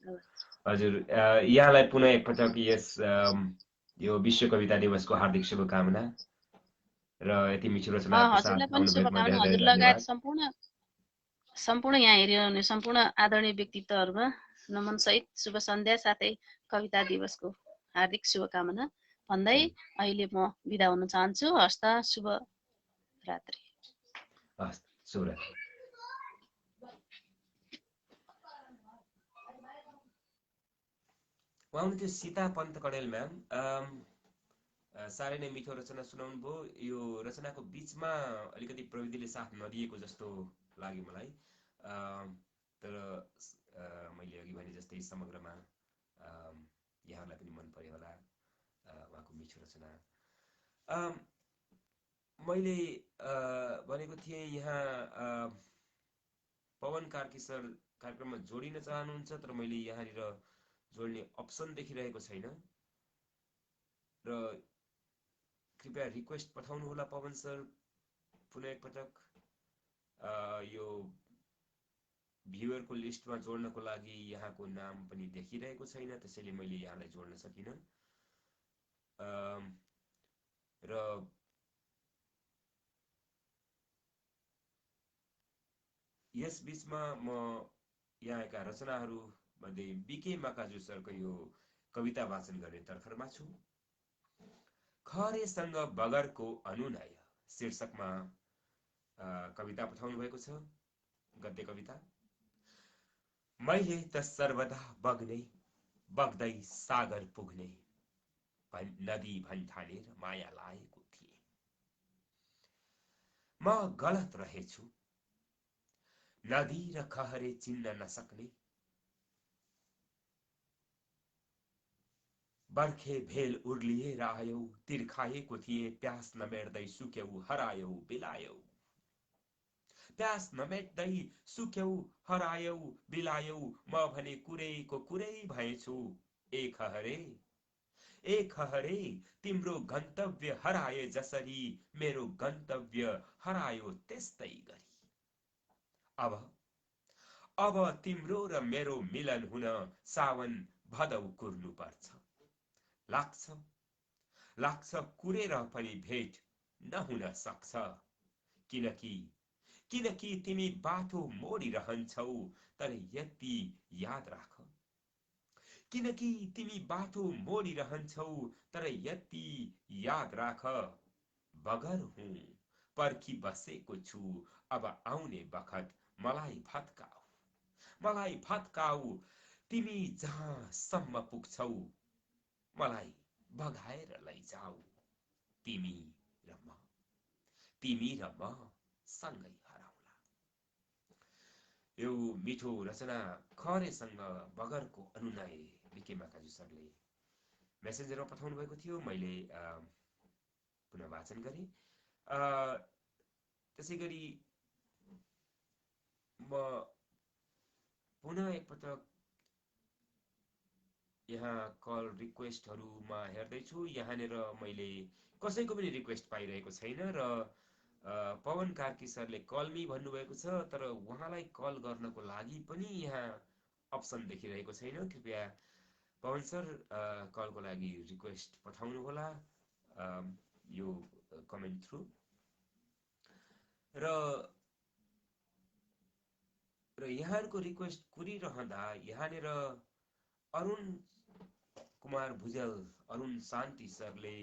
हजुर, यहाँलाई पुनः एकपटक यस यो विश्व कविता दिवसको हार्दिक शुभकामना र यति मिठो रचनाको हजुरलाई साथ पनि आउनु भएकोमा शुभकामना। धेरै हजुर धेरै लगायत धन्यवाद। सम्पूर्ण यहाँ हेरिरहने सम्पूर्ण आदरणीय व्यक्तित्वहरूमा नमन सहित शुभ सन्ध्या साथै कविता दिवसको हार्दिक शुभकामना भन्दै अहिले म बिदा हुन चाहन्छु। हस्त, शुभ रात्रि। हस्, शुभरात्रि। उहाँ हुनुहुन्थ्यो सीता पन्त कडेल म्याम। साह्रै नै मिठो रचना सुनाउनु भयो। यो रचनाको बिचमा अलिकति प्रविधिले साथ नदिएको जस्तो लाग्यो मलाई, तर मैले अघि भने जस्तै समग्रमा यहाँहरूलाई पनि मन पर्यो होला उहाँको मिठो रचना। मैले भनेको थिएँ यहाँ पवन कार्की सर कार्यक्रममा जोडिन चाहनुहुन्छ, तर मैले यहाँनिर जोड्ने अप्सन देखिरहेको छैन र कृपया रिक्वेस्ट पठाउनु होला पवन सर पुनः एकपटक। यो भ्युअरको लिस्टमा जोड्नको लागि यहाँको नाम पनि देखिरहेको छैन, त्यसैले मैले यहाँलाई जोड्न सकिनँ। र यस बीचमा म यहाँका रचनाहरू मध्ये बीके माकाजु सरको यो कविता वाचन गर्ने तर्खरमा छु। खरेसँग बगरको अनुनय शीर्षकमा कविता पठाउनु भएको छ, गद्य कविता। मैले त सर्वदा बग्ने बग्दै सागर पुग्ने नदी भन्ठानेर माया लागेको थिए। म गलत रहेछु, नदी र खहरे चिन्न नसक्ने, बर्खे भेल उर्लिएर आयौ, तिर्खाएको थिए प्यास नमेट्दै सुक्यौ हरायौ बिलायौ। प्यास नमेट्दै सुक्यौ हरायौ बिलायौ, म भने कुरैको कुरै भएछु। ए खहरे तिम्रो गन्तव्य हराए जसरी मेरो गन्तव्य हरायो त्यस्तै गरी। अब तिम्रो र मेरो मिलन हुन सावन भदौ कुर्नु पर्छ। लाग्छ कुरेर पनि भेट नहुन सक्छ, किनकि तिमी बाटो मोडिरहन्छौ, तर यति याद राख। किनकि तिमी बाटो मोडिरहन्छौ, तर यति याद राख। बगर हुँ, पर्खी बसेको छु, अब आउने बखत मलाई भत्काऊ। तिमी जहाँसम्म पुग्छौ मलाई बगाएर लैजाऊ। तिमी र म सँगै हराउला। यो मिठो रचना खरेसँग बगरको अनुनय बीके माकाजु सरले मेसेन्जरमा पठाउनु भएको थियो। मैले पुनः वाचन गरेँ। त्यसै गरी म पुनः एकपटक यहाँ कल रिक्वेस्टहरूमा हेर्दैछु। यहाँनिर मैले कसैको पनि रिक्वेस्ट पाइरहेको छैन र पवन कार्की सरले कल मी भन्नुभएको छ, तर उहाँलाई कल गर्नको लागि पनि यहाँ अप्सन देखिरहेको छैन। कृपया पवन सर कलको लागि रिक्वेस्ट पठाउनु होला यो कमेन्ट थ्रु। र यहाँहरूको रिक्वेस्ट कुरिरहँदा यहाँनिर अरुण कुमार भुजल, अरुण शान्ति सरले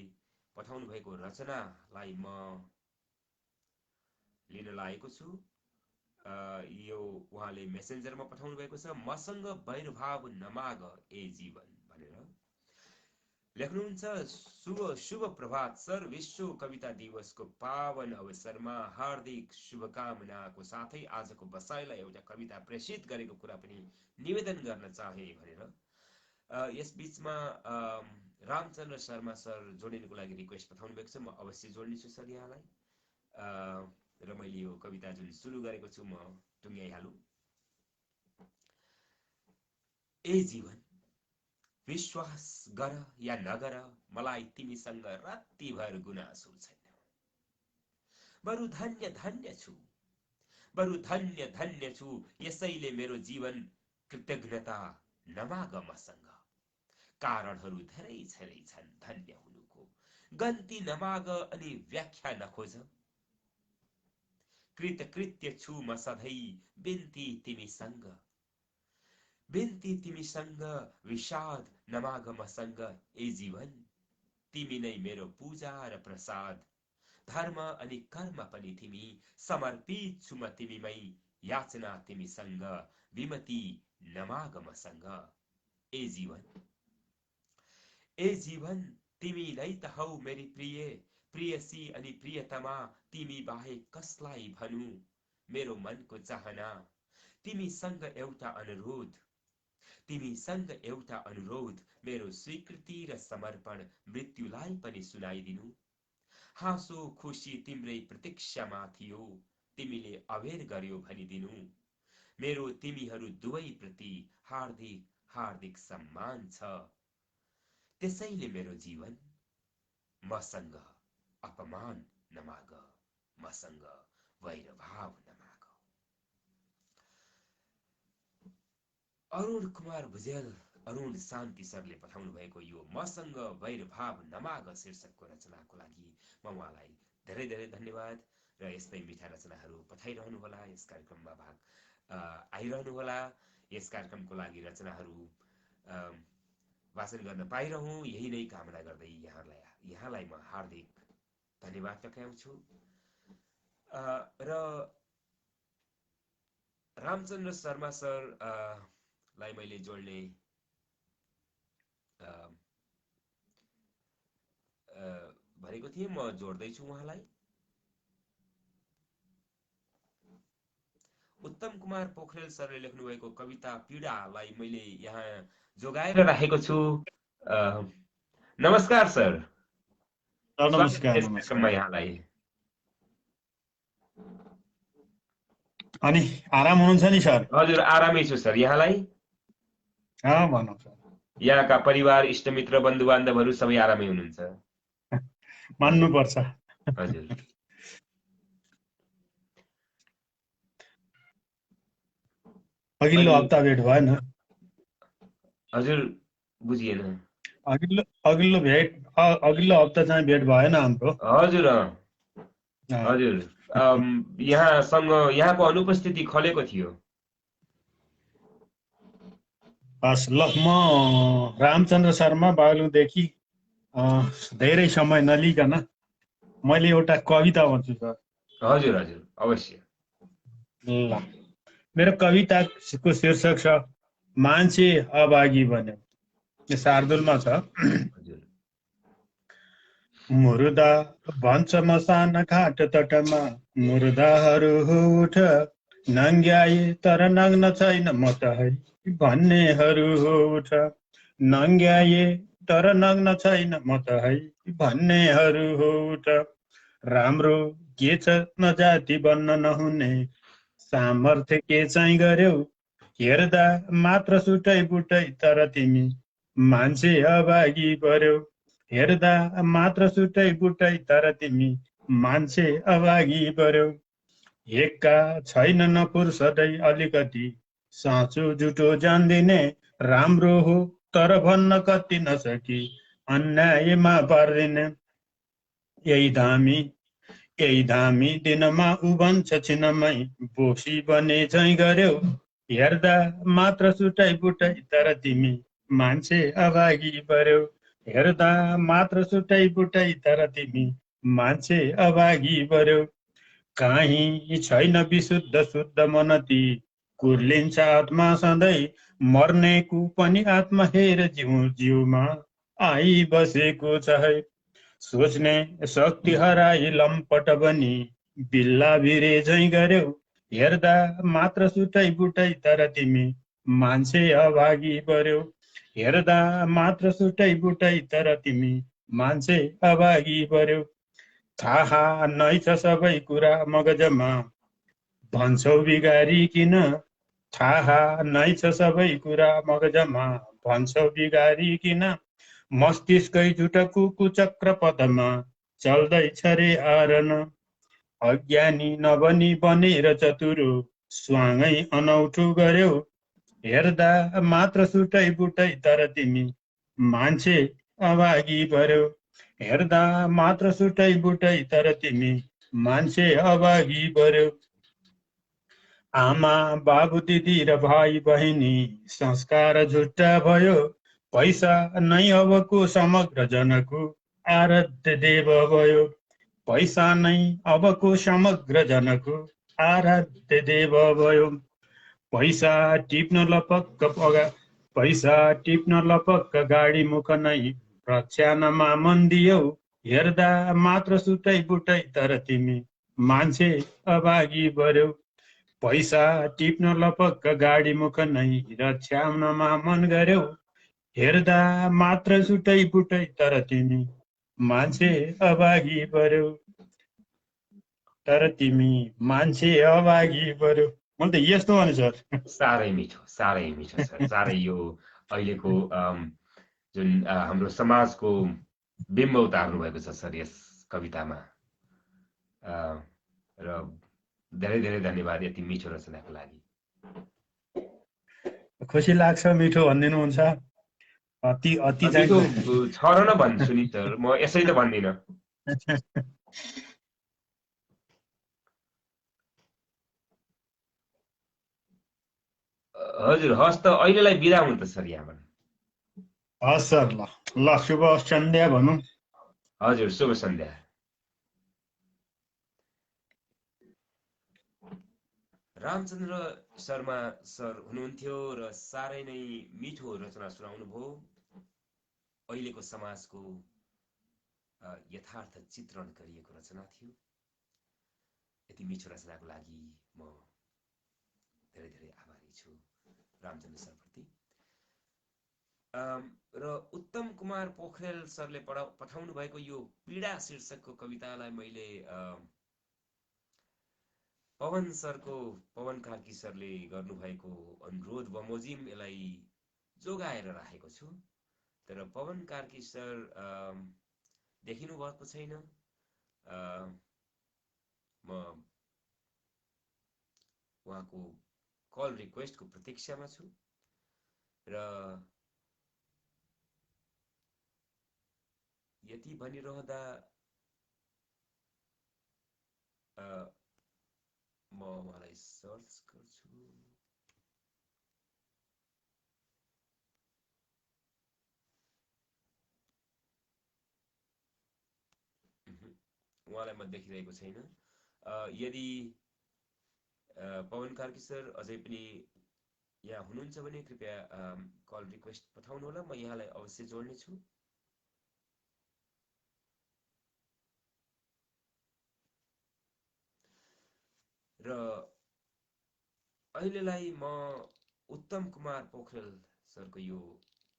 पठाउनु भएको रचनालाई म लिन लागेको छु। यो उहाँले मेसेन्जरमा पठाउनु भएको छ। मसँग वैरभाव नमाग ए जीवन भनेर लेख्नुहुन्छ। शुभ प्रभात सर, विश्व कविता दिवसको पावन अवसरमा हार्दिक शुभकामनाको साथै आजको बसाइलाई एउटा कविता प्रेषित गरेको कुरा पनि निवेदन गर्न चाहे भनेर यस बीचमा रामचन्द्र शर्मा सर जोडिनको लागि रिक्वेस्ट पठाउनु भएको छ। म अवश्य जोड्नेछु सर यहाँलाई। र मैले यो कविता जुन सुरु गरेको छु म टुङ्ग्याइहालौँ। ए जीवन विश्वास गर या नगर, मलाई तिमीसँग रत्तिभर गुनासो छैन। बरु धन्य धन्य छु, बरु धन्य धन्य छु, यसैले मेरो जीवन कृतज्ञता नमाग मसँग। कारणहरू धेरै धेरै छन् धन्य हुनुको, गन्ती नमाग अनि व्याख्या नखोज। कृतकृत्य छु म सधैँ बिन्ती तिमीसँग, बिन्ती तिमीसँग, विषाद नमाग मसँग। ए जीवन तिमी नै मेरो पूजा र प्रसाद, धर्म अनि कर्म पनि तिमी, समर्पित छु म तिमीमै, याचना तिमीसँग, विमति नमाग मसँग। ए जीवन, ए जीवन तिमी नै त हौ मेरी प्रिय, प्रियसी अनि प्रियतमा, तिमी बाहेक कसलाई भनु मेरो मनको चाहना। तिमीसँग एउटा अनुरोध, तिमीसँग एउटा अनुरोध, मेरो स्वीकृति र समर्पण मृत्युलाई पनि सुनाइदिनु। हाँसो खुसी तिम्रै प्रतीक्षामा थियो, तिमीले अबेर गर्यो भनिदिनु। मेरो तिमीहरू दुवै प्रति हार्दिक हार्दिक सम्मान छ। त्यसैले मेरो जीवन मसँग अपमान नमाग, मसँग वैरभाव नमाग। अरुण कुमार भुजेल, अरुण शान्ति सरले पठाउनु भएको यो मसँग वैरभाव नमाग शीर्षकको रचनाको लागि म उहाँलाई धेरै धेरै धन्यवाद। र यस्तै मिठा रचनाहरू पठाइरहनु होला, यस कार्यक्रममा भाग आइरहनु होला। यस कार्यक्रमको लागि रचनाहरू वाचन गर्न पाइरहँ, यही नै कामना गर्दै यहाँलाई म हार्दिक धन्यवाद टक्राउँछु। र रामचन्द्र शर्मा सर लाई मैले जोड्ने भनेको थिएँ, म जोड्दैछु उहाँलाई। उत्तम कुमार पोखरेल सरले लेख्नु भएको कविता पीडालाई मैले यहाँ जोगाएर राखेको छु। नमस्कार सर। नमस्कार। यहाँलाई अनि आराम हुनुहुन्छ नि सर? हजुर आरामै छु सर। यहाँलाई? भनौँ सर। यहाँका परिवार इष्टमित्र बन्धु बान्धवहरू सबै आरामै हुनुहुन्छ? मान्नुपर्छ। हजुर। अघिल्लो हप्ता भेट भएन? हजुर बुझिएन। अघिल्लो हप्ता चाहिँ भेट भएन हाम्रो। हजुर हजुर। यहाँको अनुपस्थिति खलेको थियो। हस् ल, म रामचन्द्र शर्मा बागलुङदेखि धेरै समय नलिकन मैले एउटा कविता भन्छु सर। हजुर हजुर अवश्य। ल, मेरो कविताको शीर्षक छ मान्छे अभागी बन्यो। यो शार्दुलमा छ। मुर्दा भन्छ मसान घाट तटमा, मुर्दाहरू उठ नङ्ग्याए तर नग्न छैन म त है भन्नेहरू उठ, नङ्ग्याए तर नग्न छैन म त है भन्नेहरू उठ। राम्रो के छ न जाति बन्न नहुने, सामर्थ्य के चाहिँ गर्यौ, हेर्दा मात्र सुटै बुटै तर तिमी मान्छे अभागी पर्यौ। हेर्दा मात्र सुटै बुटै तर तिमी मान्छे अभागी पर्यौ। हेक्का छैन न फुर्सदै अलिकति, साँचो जुटो जान्दिने, राम्रो हो तर भन्न कति नसकी अन्यायमा पार्दिने। यही धामी दिनमा उ भन्छ छिनमै, बोक्सी बने झैँ गर्यौ। हेर्दा मात्र सुटै बुटै तर तिमी मान्छे अभागी पर्यौ। हेर्दा मात्र सुटै बुटै तर तिमी मान्छे अभागी पर्यौ। काहीँ छैन विशुद्ध शुद्ध मन ती, कुर्लिन्छ आत्मा सधैँ, मर्नेको पनि आत्मा हेर जिउमा आई बसेको छ है। सोच्ने शक्ति हराई लम्पट बनी बिल्ला भिरे झैँ गर्यौ। हेर्दा मात्र सुटै बुटै तर तिमी मान्छे अभागी पर्यौ। हेर्दा मात्र सुटै बुटै तर तिमी मान्छे अभागी पर्यौ। थाहा नै छ सबै कुरा मगजमा, भन्छौ बिगारी किन, थाहा नै छ सबै कुरा मगजमा, भन्छौ बिगारिकिन मस्तिष्कै झुटको कुचक्र पदमा चल्दैछ रे आरन अज्ञानी नबनी बनेर चतुरो स्वाङै अनौठो गर्यौ हेर्दा मात्र सुटै बुटै तर तिमी मान्छे अभागी भर्यौ हेर्दा मात्र सुटै बुटै तर तिमी मान्छे अभागी भर्यौ आमा बाबु दिदी र भाइ बहिनी संस्कार झुट्टा भयो पैसा नै अबको समग्र जनको आराध्य देव भयो पैसा नै अबको समग्र जनको आराध्य देव भयो पैसा टिप्न लपक्क पैसा टिप्न लपक्क गाडी मुख नै प्रक्षानमा मन दियौ हेर्दा मात्र सुटै बुटै तर तिमी मान्छे अभागी भर्यौ पैसा टिप्न लपक्क गाडी मुख नै रक्षाउनमा मन गर्यौ हेर्दा मात्र सुटै बुटै तर तिमी मान्छे अभागी भर्यौ तर तिमी मान्छे अभागी भर्यौ मैले त यस्तो भने सर साह्रै मिठो सर साह्रै यो अहिलेको जुन हाम्रो समाजको बिम्ब उतार्नु भएको छ सर यस कवितामा र धेरै धेरै धन्यवाद यति मिठो रचनाको लागि खुसी लाग्छ मिठो भनिदिनुहुन्छ अति अति मिठो छ र न भन्छु नि सर म यसै त भन्दिनँ हजुर हस् त अहिलेलाई बिदा हुनु त सर यहाँबाट हस् सर ल ल शुभ सन्ध्या भनौँ हजुर शुभ सन्ध्या रामचन्द्र शर्मा सर हुनुहुन्थ्यो र साह्रै नै मिठो रचना सुनाउनु भयो अहिलेको समाजको यथार्थ चित्रण गरिएको रचना थियो यति मिठो रचनाको लागि म धेरै धेरै आभारी छु रामचन्द्र सरप्रति र उत्तम कुमार पोखरेल सरले पठाउनु भएको यो पीडा शीर्षकको कवितालाई मैले पवन सरको पवन कार्की सरले गर्नुभएको अनुरोध बमोजिम यसलाई जोगाएर राखेको छु तर पवन कार्की सर देखिनु भएको छैन म उहाँको कल रिक्वेस्टको प्रतीक्षामा छु र यति भनिरहँदा म उहाँलाई सर्च गर्छु उहाँलाई म देखिरहेको छैन यदि पवन कार्की सर अझै पनि यहाँ हुनुहुन्छ भने कृपया कल रिक्वेस्ट पठाउनु होला म यहाँलाई अवश्य जोड्ने छु र अहिलेलाई म उत्तम कुमार पोखरेल सरको यो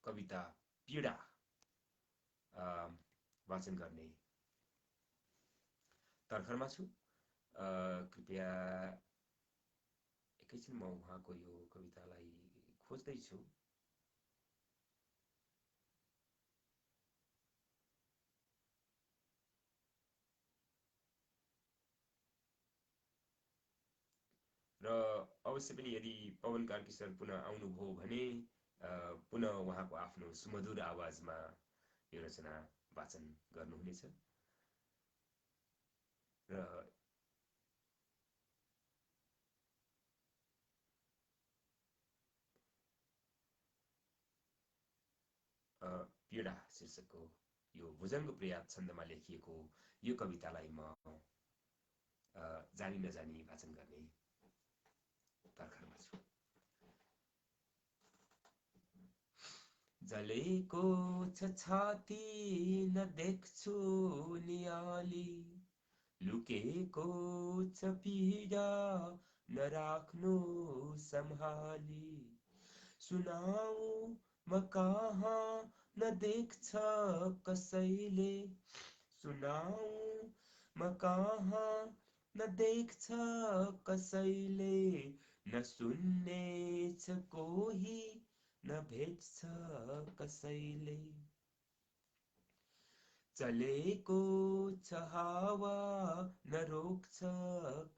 कविता पीडा वाचन गर्ने तर्खरमा छु कृपया एकैछिन म उहाँको यो कवितालाई खोज्दैछु र अवश्य पनि यदि पवन कार्की सर पुनः आउनुभयो भने पुनः उहाँको आफ्नो सुमधुर आवाजमा यो रचना वाचन गर्नुहुनेछ र पीडा शीर्षकको यो भुजङ्ग प्रिया छन्दमा लेखिएको यो कवितालाई म जानी नजानी वाचन गर्ने तर्खरमा छु जलेको छ छाती नदेख्छु नियाली लुकेको छ पीडा नराख्नु सम्हाली सुनाऊ म कहाँ नदेख्छ कसैले सुनाऊ म कहाँ नदेख्छ कसैले नसुन्ने छ कोही नभेट्छ कसैले। चलेको छ हावा नरोक्छ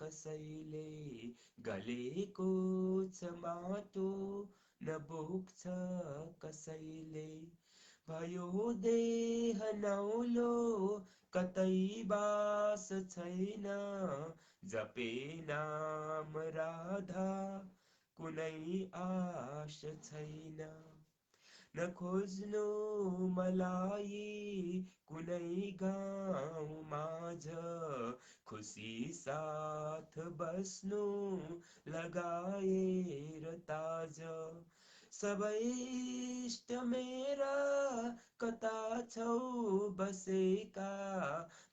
कसैले, गलेको छ माटो नबोक्छ कसैले। भयो देह नौलो कतै बास छैन, जपे नाम राधा कुनै आश छैन। नखोज्नु मलाई कुनै गाउँ माझ, खुसी साथ बस्नु लगाएर ताज। सबै इष्ट मेरा कता छौ बसेका,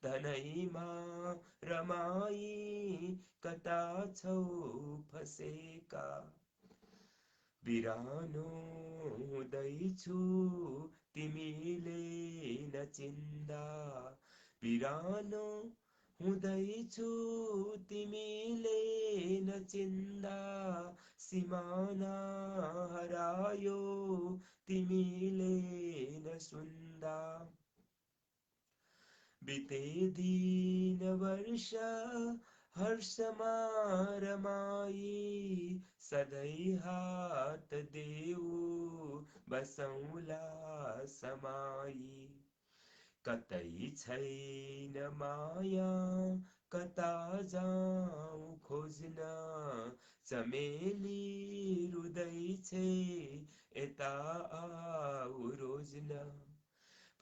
धनैमा रमाई कता छौ फसेका। बिरानो हुँदैछु तिमीले नचिन्दा, बिरानो हुँदैछु तिमीले नचिन्दा। सिमाना हरायो तिमीले नसुन्दा। बिते दिन वर्ष हर्षमा रमाई, सधैँ हात देऊ बसौँला समाई। कतै छैन माया कता जाऊँ खोज्न, चमेली रुँदैछे यता आऊ रोज्न।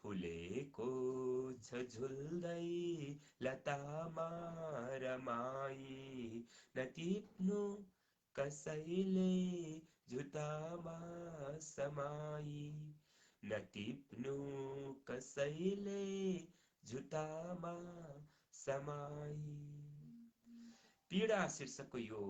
फुलेको छ झुल्दै लतामा रमाई, नटिप्नु कसैले झुटामा समाई, नटिप्नु कसैले झुटामा समाई। पीडा शीर्षकको यो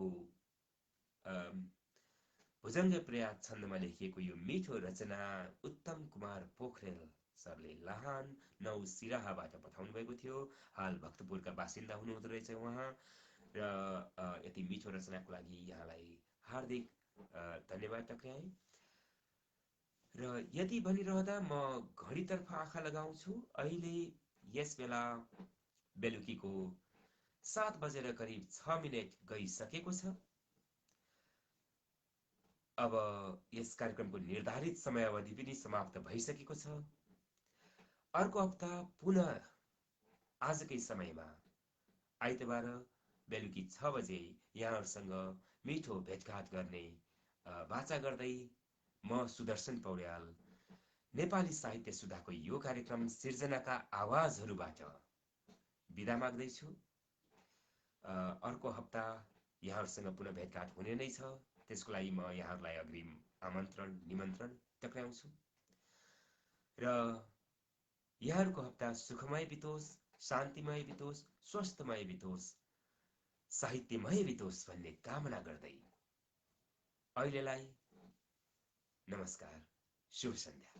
भुजङ्ग प्रयाग छन्दमा लेखिएको यो मिठो रचना उत्तम कुमार पोखरेल सरले लाहान 9 सिराहाबाट पठाउनु भएको थियो। हाल भक्तपुरका बासिन्दा हुनुहुँदो रहेछ उहाँ, र यति मिठो रचनाको लागि यहाँलाई हार्दिक धन्यवाद टक्र्याएँ। र यति भनिरहँदा म घडीतर्फ आँखा लगाउँछु। अहिले यस बेला बेलुकीको 7 बजेर करिब 6 मिनेट गइसकेको छ। अब यस कार्यक्रमको निर्धारित समयावधि पनि समाप्त भइसकेको छ। अर्को हप्ता पुनः आजकै समयमा आइतबार बेलुकी 6 बजे यहाँहरूसँग मिठो भेटघाट गर्ने वाचा गर्दै म सुदर्शन पौड्याल नेपाली साहित्य सुधाको यो कार्यक्रम सिर्जनाका आवाजहरूबाट बिदा माग्दैछु। अर्को हप्ता यहाँहरूसँग पुनः भेटघाट हुने नै छ। त्यसको लागि म यहाँहरूलाई अग्रिम आमन्त्रण निमन्त्रण टक्राउँछु र यहाँहरूको हप्ता सुखमय बितोस्, शान्तिमय बितोस्, स्वस्थमय बितोस्, साहित्यमय बितोस् भन्ने कामना गर्दै अहिलेलाई नमस्कार, शुभ सन्ध्या।